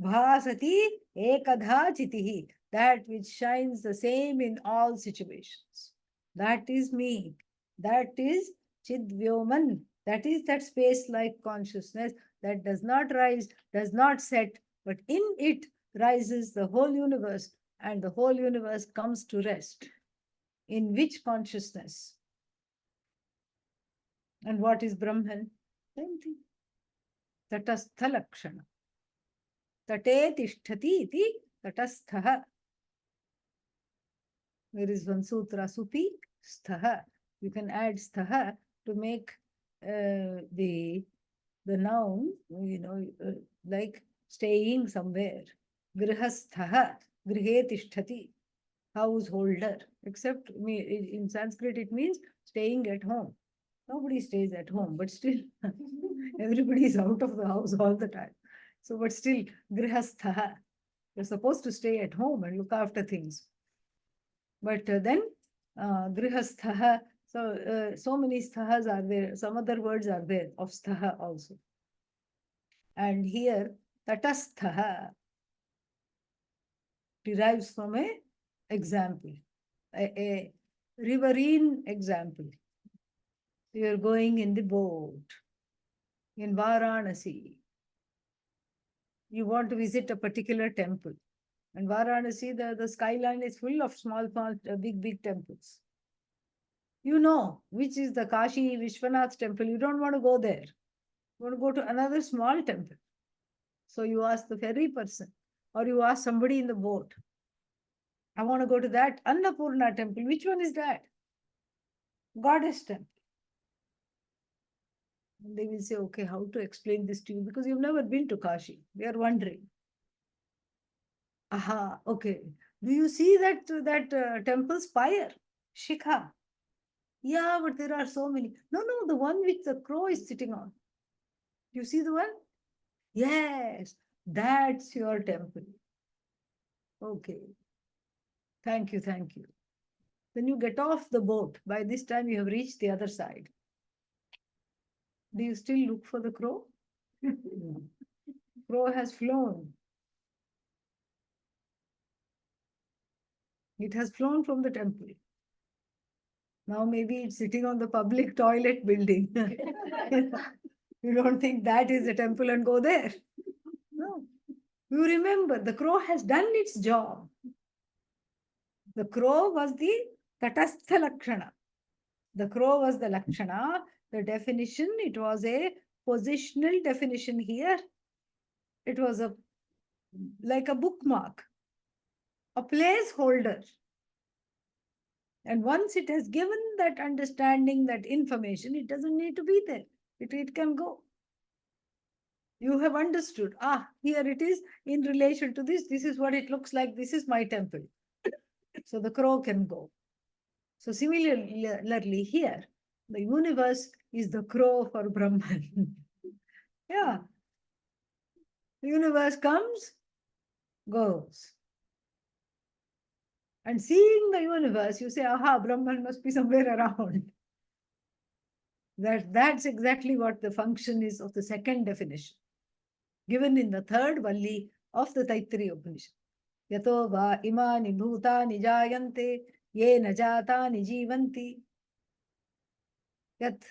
Bhasati ekadha chitihi, that which shines the same in all situations. That is me. That is Chidvyoman. That is that space-like consciousness that does not rise, does not set, but in it rises the whole universe, and the whole universe comes to rest. In which consciousness? And what is Brahman? Same thing. Tatastha lakshana. Tate tishtati iti tatastha. There is one sutra, supi, stha. You can add stha to make the noun, like staying somewhere. Grihastha, grihe tishtati, householder. Except in Sanskrit, it means staying at home. Nobody stays at home, but still everybody is out of the house all the time. So, but still, grihastha. You're supposed to stay at home and look after things. But then, grihastha, so many sthas are there. Some other words are there of stha also. And here, tatastha. derives from a example, a riverine example. You are going in the boat in Varanasi. You want to visit a particular temple. And Varanasi, the skyline is full of small, big temples. You know which is the Kashi Vishwanath temple. You don't want to go there. You want to go to another small temple. So you ask the ferry person, or you ask somebody in the boat, I want to go to that Annapurna temple. Which one is that? Goddess temple. And they will say, okay, how to explain this to you? Because you've never been to Kashi. They are wondering. Aha, okay. Do you see that temple spire? Shikha. Yeah, but there are so many. No, the one which the crow is sitting on. You see the one? Yes, that's your temple. Okay. Thank you, thank you. Then you get off the boat. By this time, you have reached the other side. Do you still look for the crow? Crow has flown. It has flown from the temple. Now maybe it's sitting on the public toilet building. You don't think that is a temple and go there. No. You remember, the crow has done its job. The crow was the Tatastha Lakshana. The crow was the Lakshana. The definition, it was a positional definition here. It was like a bookmark, a placeholder. And once it has given that understanding, that information, it doesn't need to be there. It can go. You have understood. Here it is in relation to this. This is what it looks like. This is my temple. So the crow can go. So similarly here, the universe is the crow for Brahman. Yeah. The universe comes, goes. And seeing the universe, you say, aha, Brahman must be somewhere around. That's exactly what the function is of the second definition, given in the third Valli of the Taittiriya Upanishad. Yato va imani bhutani jayante ye na jatani jivanti yat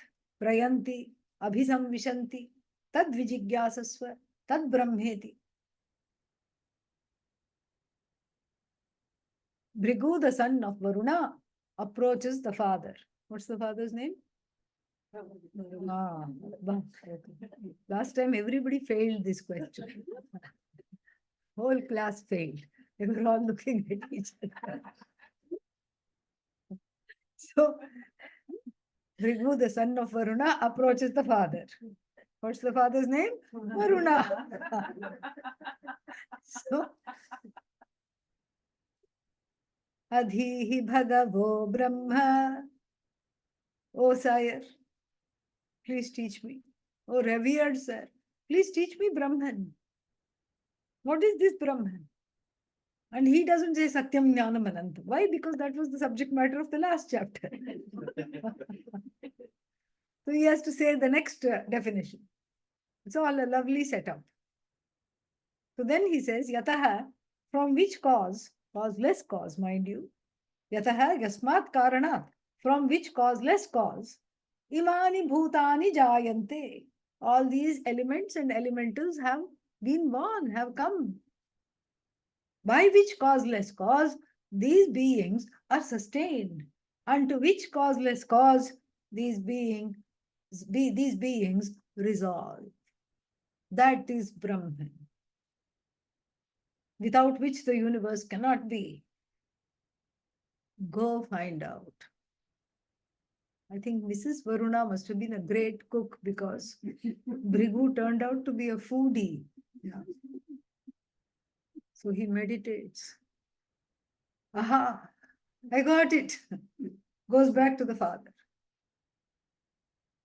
prayanti abhisamvishanti tad vijigyasasva tad brahmeti. Bhrigu, the son of Varuna, approaches the father. What's the father's name? Last time everybody failed this question. Whole class failed. They were all looking at each other. So, Bhrigu, the son of Varuna, approaches the father. What's the father's name? Varuna. So, Adhihi Bhagavo Brahma. Oh, sire, please teach me. Oh, revered sir, please teach me Brahman. What is this Brahman? And he doesn't say Satyam Jnanam Anantam. Why? Because that was the subject matter of the last chapter. So he has to say the next definition. It's all a lovely setup. So then he says, Yataha, from which cause, causeless cause, mind you, Yataha Yasmat Karanat, from which causeless cause, Imani Bhutani Jayante. All these elements and elementals have been born, have come. By which causeless cause these beings are sustained, and to which causeless cause these beings resolve. That is Brahman, without which the universe cannot be. Go find out. I think Mrs. Varuna must have been a great cook because Bhrigu turned out to be a foodie. Yeah. So he meditates. Aha, I got it. Goes back to the father.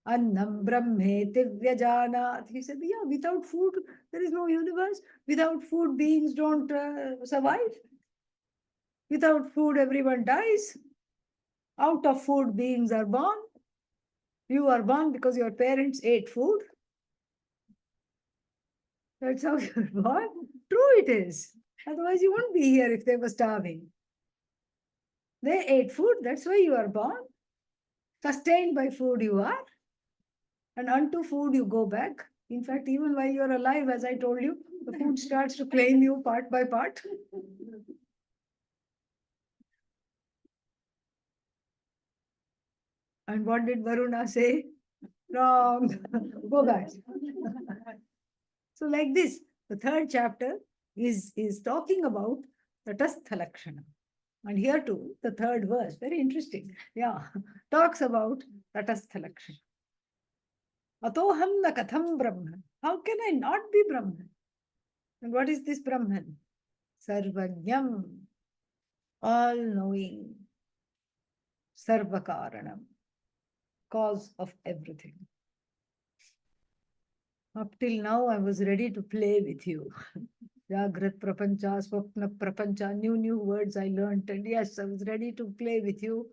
Annam brahmeti vyajanat. He said, yeah, without food, there is no universe. Without food, beings don't survive. Without food, everyone dies. Out of food, beings are born. You are born because your parents ate food. That's how you're born. True it is. Otherwise, you won't be here if they were starving. They ate food, that's why you are born. Sustained by food you are. And unto food you go back. In fact, even while you're alive, as I told you, the food starts to claim you part by part. And what did Varuna say? Wrong. Go back. So like this, the third chapter is talking about the Tatastha Lakshana. And here too, the third verse, very interesting. Yeah, talks about Tatastha Lakshana. Atoham na katham Brahman. How can I not be Brahman? And what is this Brahman? Sarvajnam, all-knowing, Sarvakaranam, cause of everything. Up till now, I was ready to play with you. Jagrat Prapancha, Swapna Prapancha, new words I learned. And yes, I was ready to play with you.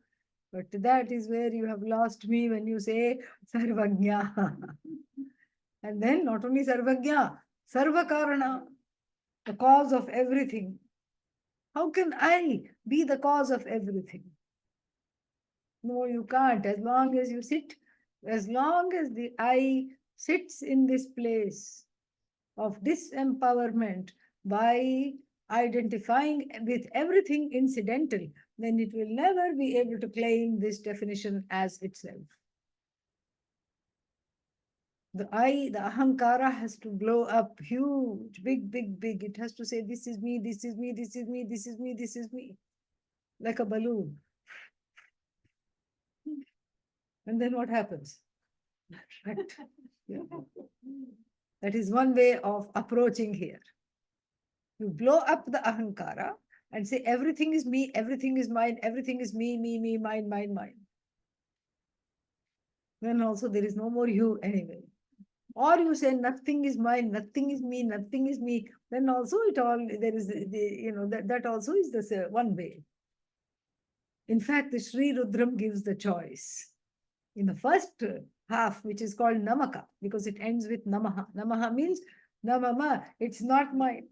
But that is where you have lost me when you say Sarvagya. And then not only Sarvagya, Sarvakarana, the cause of everything. How can I be the cause of everything? No, you can't. As long as you sit, as long as the I sits in this place of disempowerment by identifying with everything incidental, then it will never be able to claim this definition as itself. The I, the ahankara has to blow up huge, big. It has to say, this is me, this is me, this is me, this is me, this is me. Like a balloon. And then what happens? Right. Yeah. That is one way of approaching here. You blow up the ahankara and say, everything is me, everything is mine, everything is me, mine. Then also there is no more you anyway. Or you say nothing is mine, nothing is me, nothing is me. Then also it all there is that also is the one way. In fact, the Sri Rudram gives the choice. In the first half, which is called Namaka, because it ends with Namaha. Namaha means Namama, it's not mine.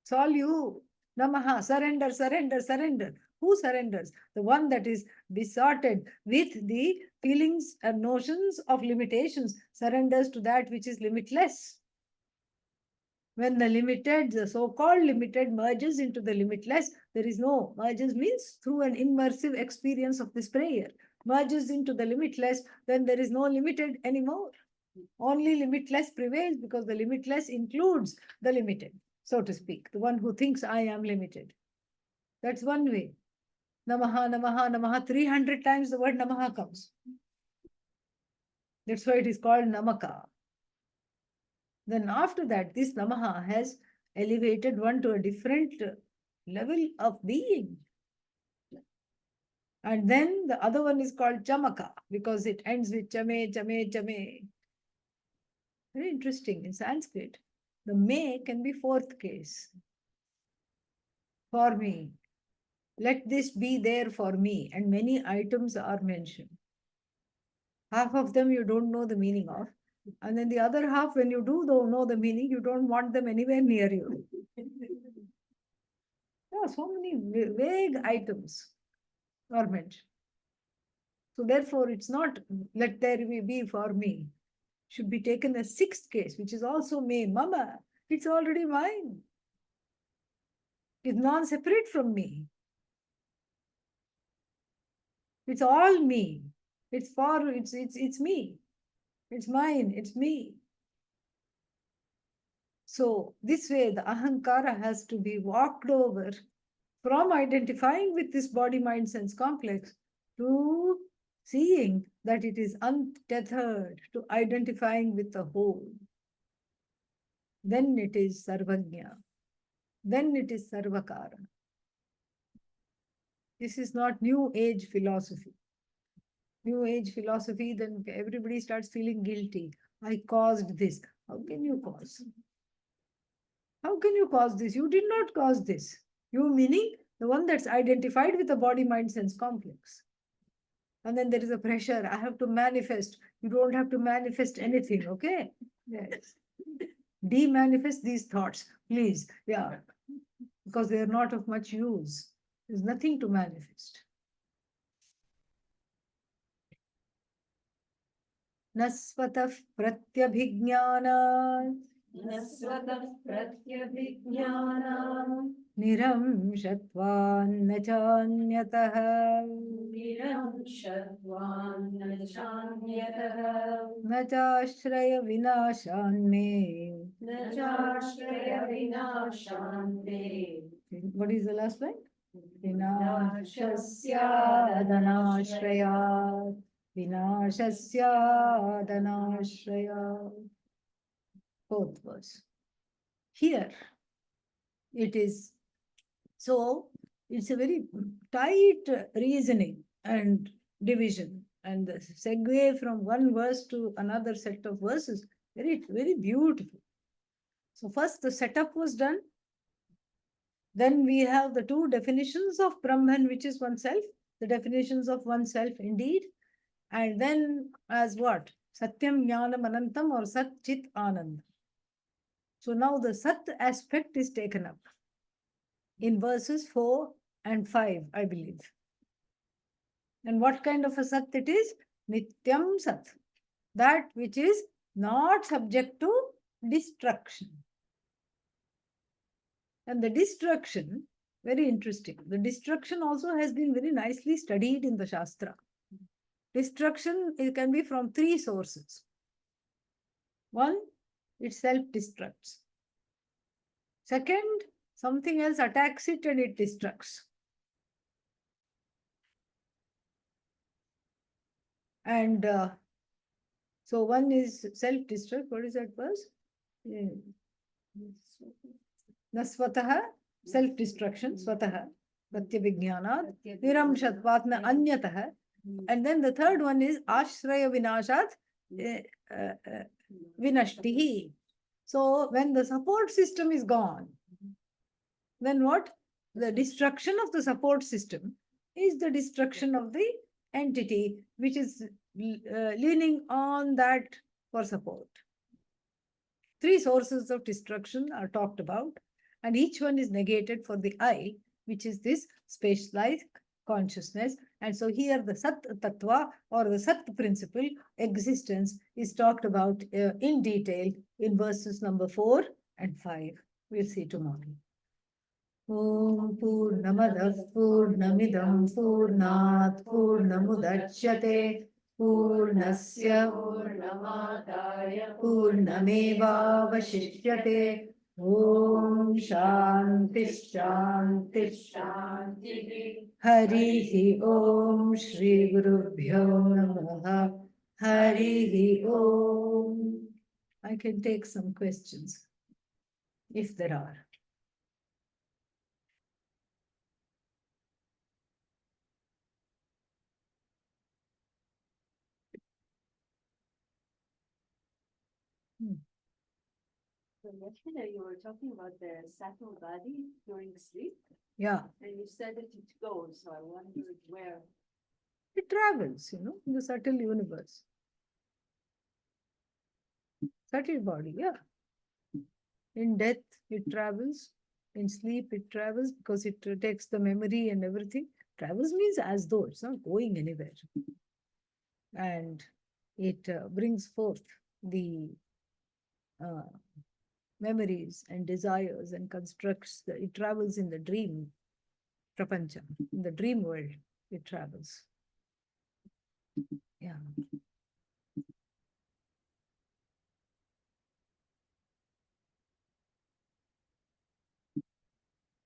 It's all you. Namaha, surrender. Who surrenders? The one that is besotted with the feelings and notions of limitations, surrenders to that which is limitless. When the limited, the so-called limited merges into the limitless, there is no, merges means through an immersive experience of this prayer, merges into the limitless, then there is no limited anymore. Only limitless prevails because the limitless includes the limited, so to speak, the one who thinks I am limited. That's one way. Namaha, 300 times the word Namaha comes. That's why it is called Namaka. Then after that, this Namaha has elevated one to a different level of being. And then the other one is called Chamaka because it ends with Chame. Very interesting in Sanskrit. The may can be fourth case. For me. Let this be there for me. And many items are mentioned. Half of them you don't know the meaning of. And then the other half, when you do know the meaning, you don't want them anywhere near you. There are so many vague items are mentioned. So therefore, it's not let there be for me. Should be taken as sixth case, which is also me, mama. It's already mine. It's non-separate from me. It's all me. It's me. It's mine. It's me. So this way, the ahankara has to be walked over from identifying with this body, mind, sense complex to seeing that it is untethered to identifying with the whole. Then it is sarvagya. Then it is sarvakara. This is not new age philosophy. New age philosophy, then everybody starts feeling guilty. I caused this. How can you cause? How can you cause this? You did not cause this. You meaning the one that's identified with the body, mind, sense complex. And then there is a pressure. I have to manifest. You don't have to manifest anything, okay? Yes. De-manifest these thoughts, please. Yeah. because they are not of much use. There's nothing to manifest. Nasvatah pratyabhijnanat Nasvatah pratyabhijnanam niramshatvan nachanyatah niramshatvan nachanyatah nachashraya vinashanme. nachashraya vinashante What is the last line? Vinashasyadanashrayat. Vinashasyadanashrayat. Fourth verse. Here it is. So it's a very tight reasoning and division, and the segue from one verse to another set of verses, very, very beautiful. So first the setup was done. Then we have the two definitions of Brahman, which is oneself, the definitions of oneself indeed. And then as what? Satyam Jnanam Anantam or Sat Chit Anand. So now the Sat aspect is taken up in verses 4 and 5, I believe. And what kind of a Sat it is? Nityam Sat. That which is not subject to destruction. And the destruction, very interesting. The destruction also has been very nicely studied in the Shastra. Destruction, it can be from three sources. One, it self-destructs. Second, something else attacks it and it destructs. And so one is self-destruct. What is that verse? Nasvatah, self-destruction, swatah, pratyabhijnanat, niramshatvatna anyatah. And then the third one is ashraya vinashat vinashtihi. So when the support system is gone, then what? The destruction of the support system is the destruction of the entity which is leaning on that for support. Three sources of destruction are talked about, and each one is negated for the I, which is this space-like consciousness. And so here the Sat Tattva or the Sat principle, existence, is talked about in detail in verses number 4 and 5. We'll see tomorrow. Om Purnamadah Purnamidam Purnat Purnamudachyate Purnasya Purnamadaya Purnamevavashishyate Om Shanti Shanti Shanti Harihi Om Shri Gurubhyo Namaha Harihi Om. I can take some questions if there are. So yesterday you were talking about the subtle body during sleep, Yeah, and you said that it goes, so I wondered where. it travels, in the subtle universe. Subtle body, yeah. In death, it travels. In sleep, it travels because it takes the memory and everything. Travels means as though it's not going anywhere. And it brings forth the memories and desires and constructs. It travels in the dream, prapancha, in the dream world, it travels. Yeah.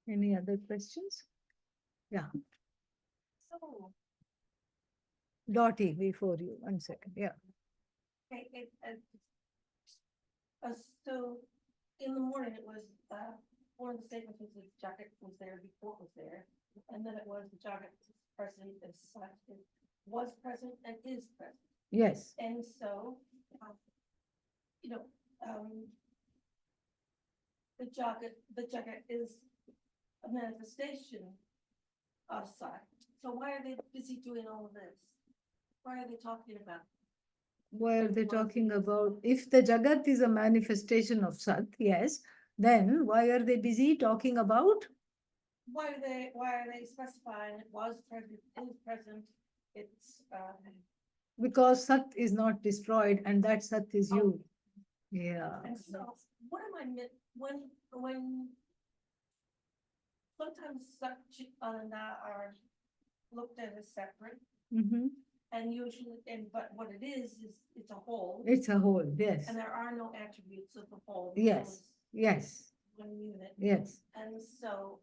Any other questions? Yeah. So, Dottie before you. 1 second. Yeah. So in the morning, it was, one of the statements was the jacket was there before it was there. And then it was the jacket is present and such, it was present and is present. Yes. And so, you know, the jacket is a manifestation of Sat. So why are they busy doing all of this? Why are they talking about? Why are they talking about? If the Jagat is a manifestation of Sat, yes, Then why are they busy talking about? Why are they specifying it was present, is present, it's, Because Sat is not destroyed and that Sat is you. Yeah. and so, what am I meant, when sometimes such, are looked at as separate, Mhm. and usually, but what it is it's a whole, It's a whole, yes. and there are no attributes of the whole. The Yes. whole is Yes. one unit, Yes. and so,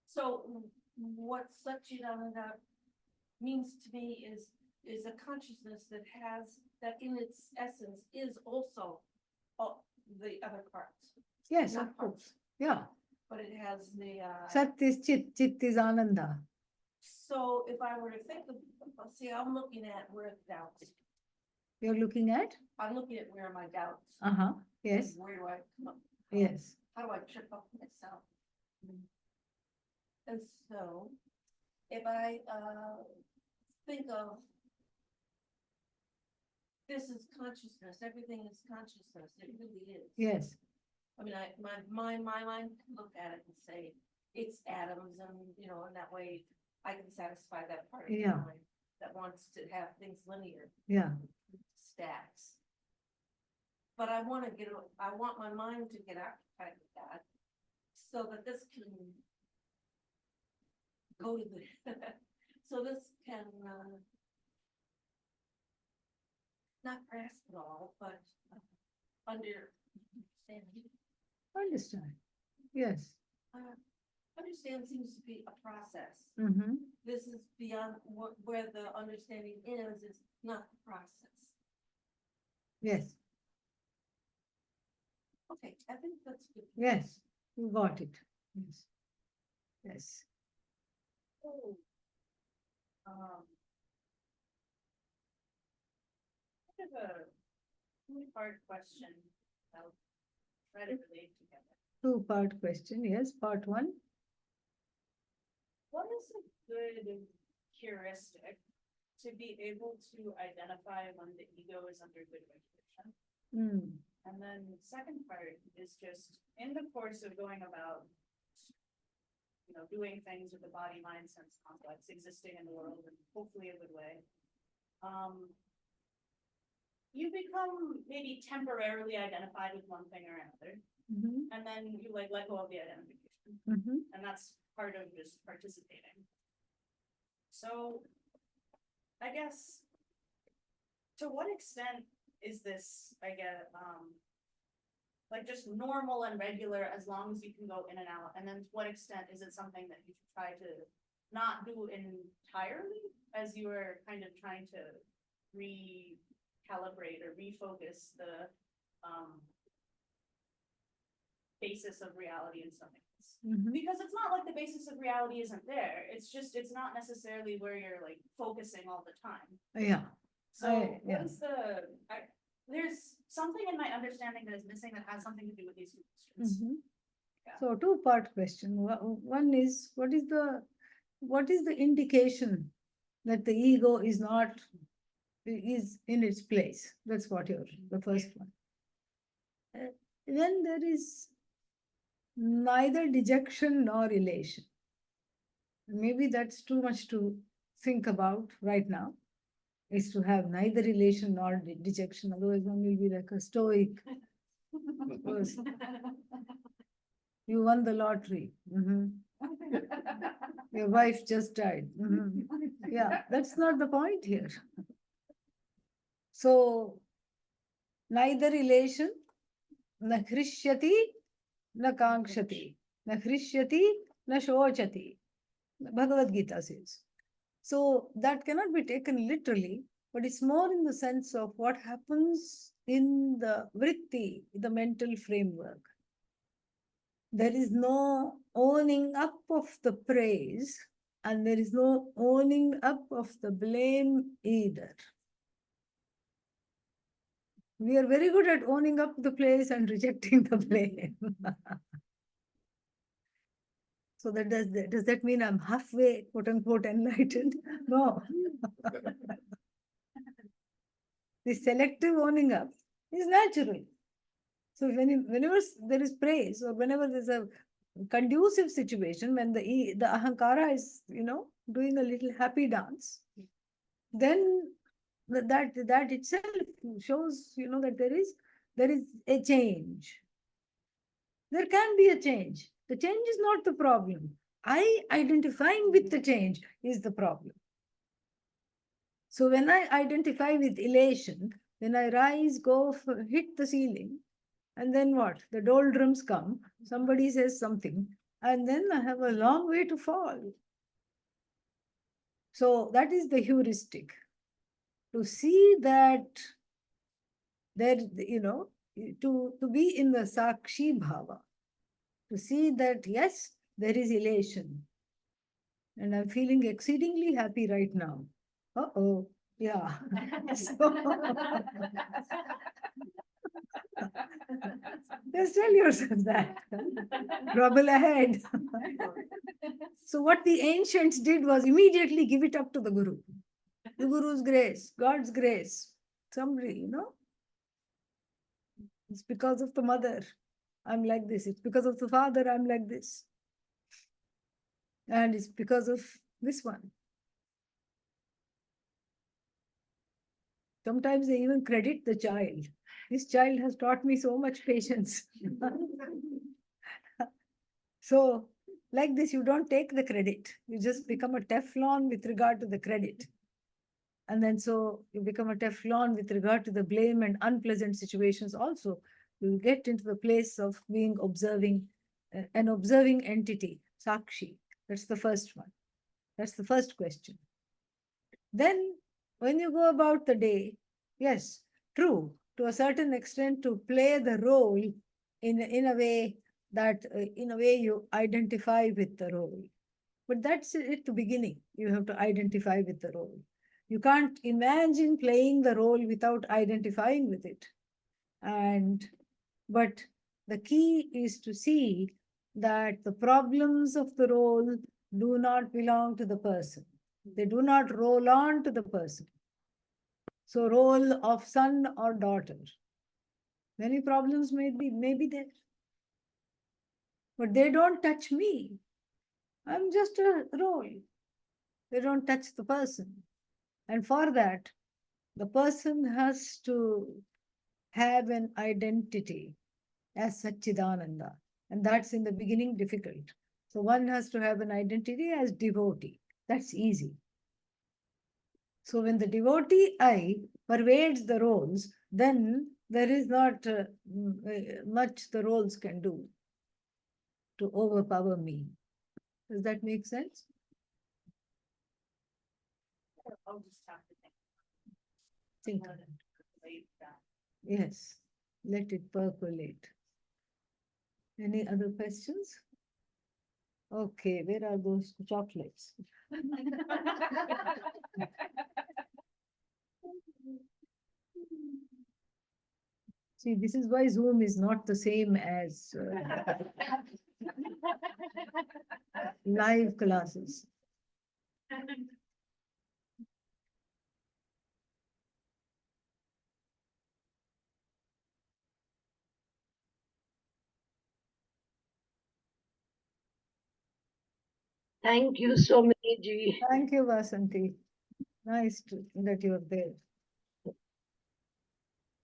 so what Satchidananda means to me is a consciousness that has, that in its essence is also all the other parts, Yes, Not of course. Yeah. but it has the, Sat is Chit, Chit is Ananda. so if I were to think of, see, I'm looking at where the doubts, You're looking at? I'm looking at where my doubts. Uh-huh. Yes. Where do I come up? Yes. How do I trip up myself? And so, if I, think of this is consciousness, everything is consciousness, it really is. Yes. I mean, my mind can look at it and say, it's atoms and, in that way, I can satisfy that part of the Yeah. mind that wants to have things linear, Yeah. stacks. But I want my mind to get occupied with that, so that this can go to the, so this can, not grasp it all, but understand. Understand. Yes. Understand seems to be a process. Mm-hmm. This is beyond where the understanding is not the process. Yes. Okay, I think that's good. Yes. You got it. Yes. Yes. Oh. I have a two-part question. I'll try to relate together. Two-part question. Yes. Part one. What is a good heuristic to be able to identify when the ego is under good regulation? Mm. And then the second part is just in the course of going about, doing things with the body, mind, sense complex, existing in the world in hopefully a good way. You become maybe temporarily identified with one thing or another, Mm-hmm. and then you let go of the identification. Mm-hmm. And that's part of just participating. So I guess, to what extent is this, like just normal and regular as long as you can go in and out? And then to what extent is it something that you should try to not do entirely as you are kind of trying to recalibrate or refocus the basis of reality in some ways? Mm-hmm. Because it's not like the basis of reality isn't there. It's just, it's not necessarily where you're like focusing all the time. Yeah. So yeah. what is there's something in my understanding that is missing that has something to do with these two questions. Mm-hmm. Yeah. So two-part question. One is what is the indication that the ego is in its place? That's what the first one. Then there is neither dejection nor elation. Maybe that's too much to think about right now, is to have neither elation nor dejection. Otherwise, one will be like a stoic person. You won the lottery. Mhm. Your wife just died. Mhm. Yeah, that's not the point here. So, neither elation, na hrishyati, na kankshati, na hrishyati, na shochati. Bhagavad Gita says. So, that cannot be taken literally, but it's more in the sense of what happens in the vritti, the mental framework. There is no owning up of the praise, and there is no owning up of the blame either. We are very good at owning up the praise and rejecting the blame. So does that mean I'm halfway, quote unquote, enlightened? No. The selective owning up is natural. So whenever there is praise or whenever there's a conducive situation, when the ahankara is, doing a little happy dance, then that itself shows, that there is a change. There can be a change. The change is not the problem. I identifying with the change is the problem. So when I identify with elation, when I rise, hit the ceiling, and then what? The doldrums come, somebody says something, and then I have a long way to fall. So that is the heuristic. To see that there, to be in the Sakshi Bhava, to see that, yes, there is elation. And I'm feeling exceedingly happy right now. Uh-oh, yeah. Just tell yourself that. Trouble ahead. So what the ancients did was immediately give it up to the Guru. The Guru's grace, God's grace. Somebody, it's because of the mother, I'm like this. It's because of the father, I'm like this. And it's because of this one. Sometimes they even credit the child. This child has taught me so much patience. So, like this, you don't take the credit. You just become a Teflon with regard to the credit. And then so you become a Teflon with regard to the blame and unpleasant situations also. You get into the place of being an observing entity, Sakshi. That's the first one. That's the first question. Then when you go about the day, yes, true, to a certain extent, to play the role in a way that you identify with the role. But that's at the beginning. You have to identify with the role. You can't imagine playing the role without identifying with it. But the key is to see that the problems of the role do not belong to the person. They do not roll on to the person. So role of son or daughter. Many problems may be there. But they don't touch me. I'm just a role. They don't touch the person. And for that, the person has to have an identity as Satchidananda. And that's in the beginning difficult. So one has to have an identity as devotee. That's easy. So when the devotee I pervades the roles, then there is not much the roles can do to overpower me. Does that make sense? I'll just have to Think. let it percolate that. Yes, let it percolate. Any other questions? Okay, where are those chocolates? See, this is why Zoom is not the same as live classes. Thank you so many, Ji. Thank you, Vasanti. Nice that you are there.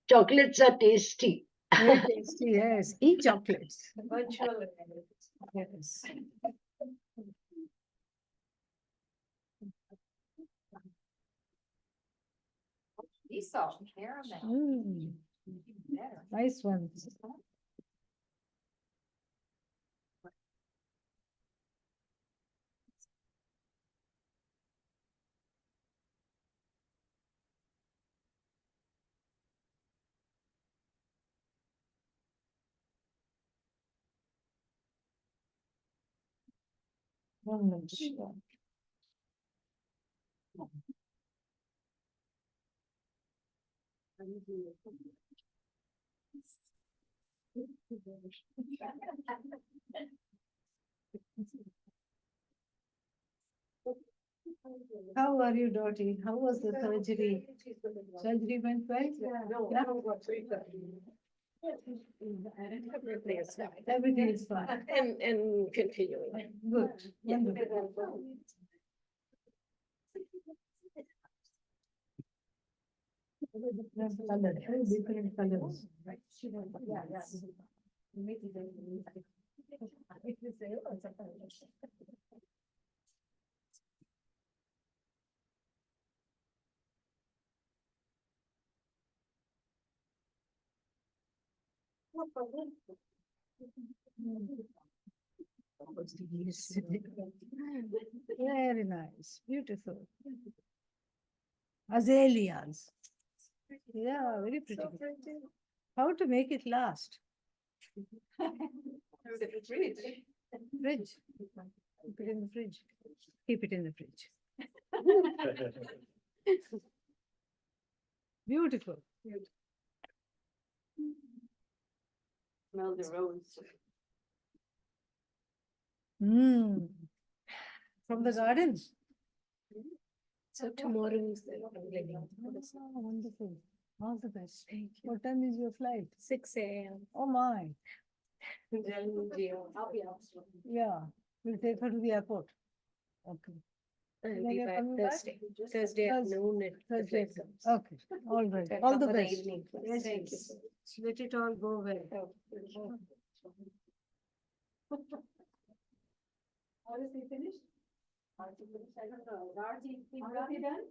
Chocolates are tasty. Very tasty, yes. Eat chocolates. Virtual. Yes. These are caramel. Mm, nice ones. One minute. How are you, Dottie? How was the surgery? Surgery went well? Yeah. Everything is fine. And continuing. Good. Yeah. Wonderful. Different colors. Very nice, beautiful. Azaleas. Yeah, very pretty. How to make it last? Fridge. Keep it in the fridge. Keep it in the fridge. Beautiful. Smell the rose. Mm. From the gardens. So tomorrow is the wedding. Oh, wonderful. All the best. What time is your flight? 6 a.m. Oh my. I'll be out. Yeah, we'll take her to the airport. Okay. I'll When be you're back coming back? Thursday. Thursday Thursday. afternoon at the Thursday. flight comes. Okay, all right. I'll All the cover best. evening class. Yes, Thank you yes. so much. Let it all go well. How is he finished? Arti done?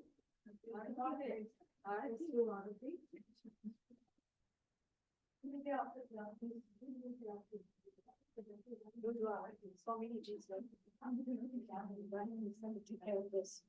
Take care of this.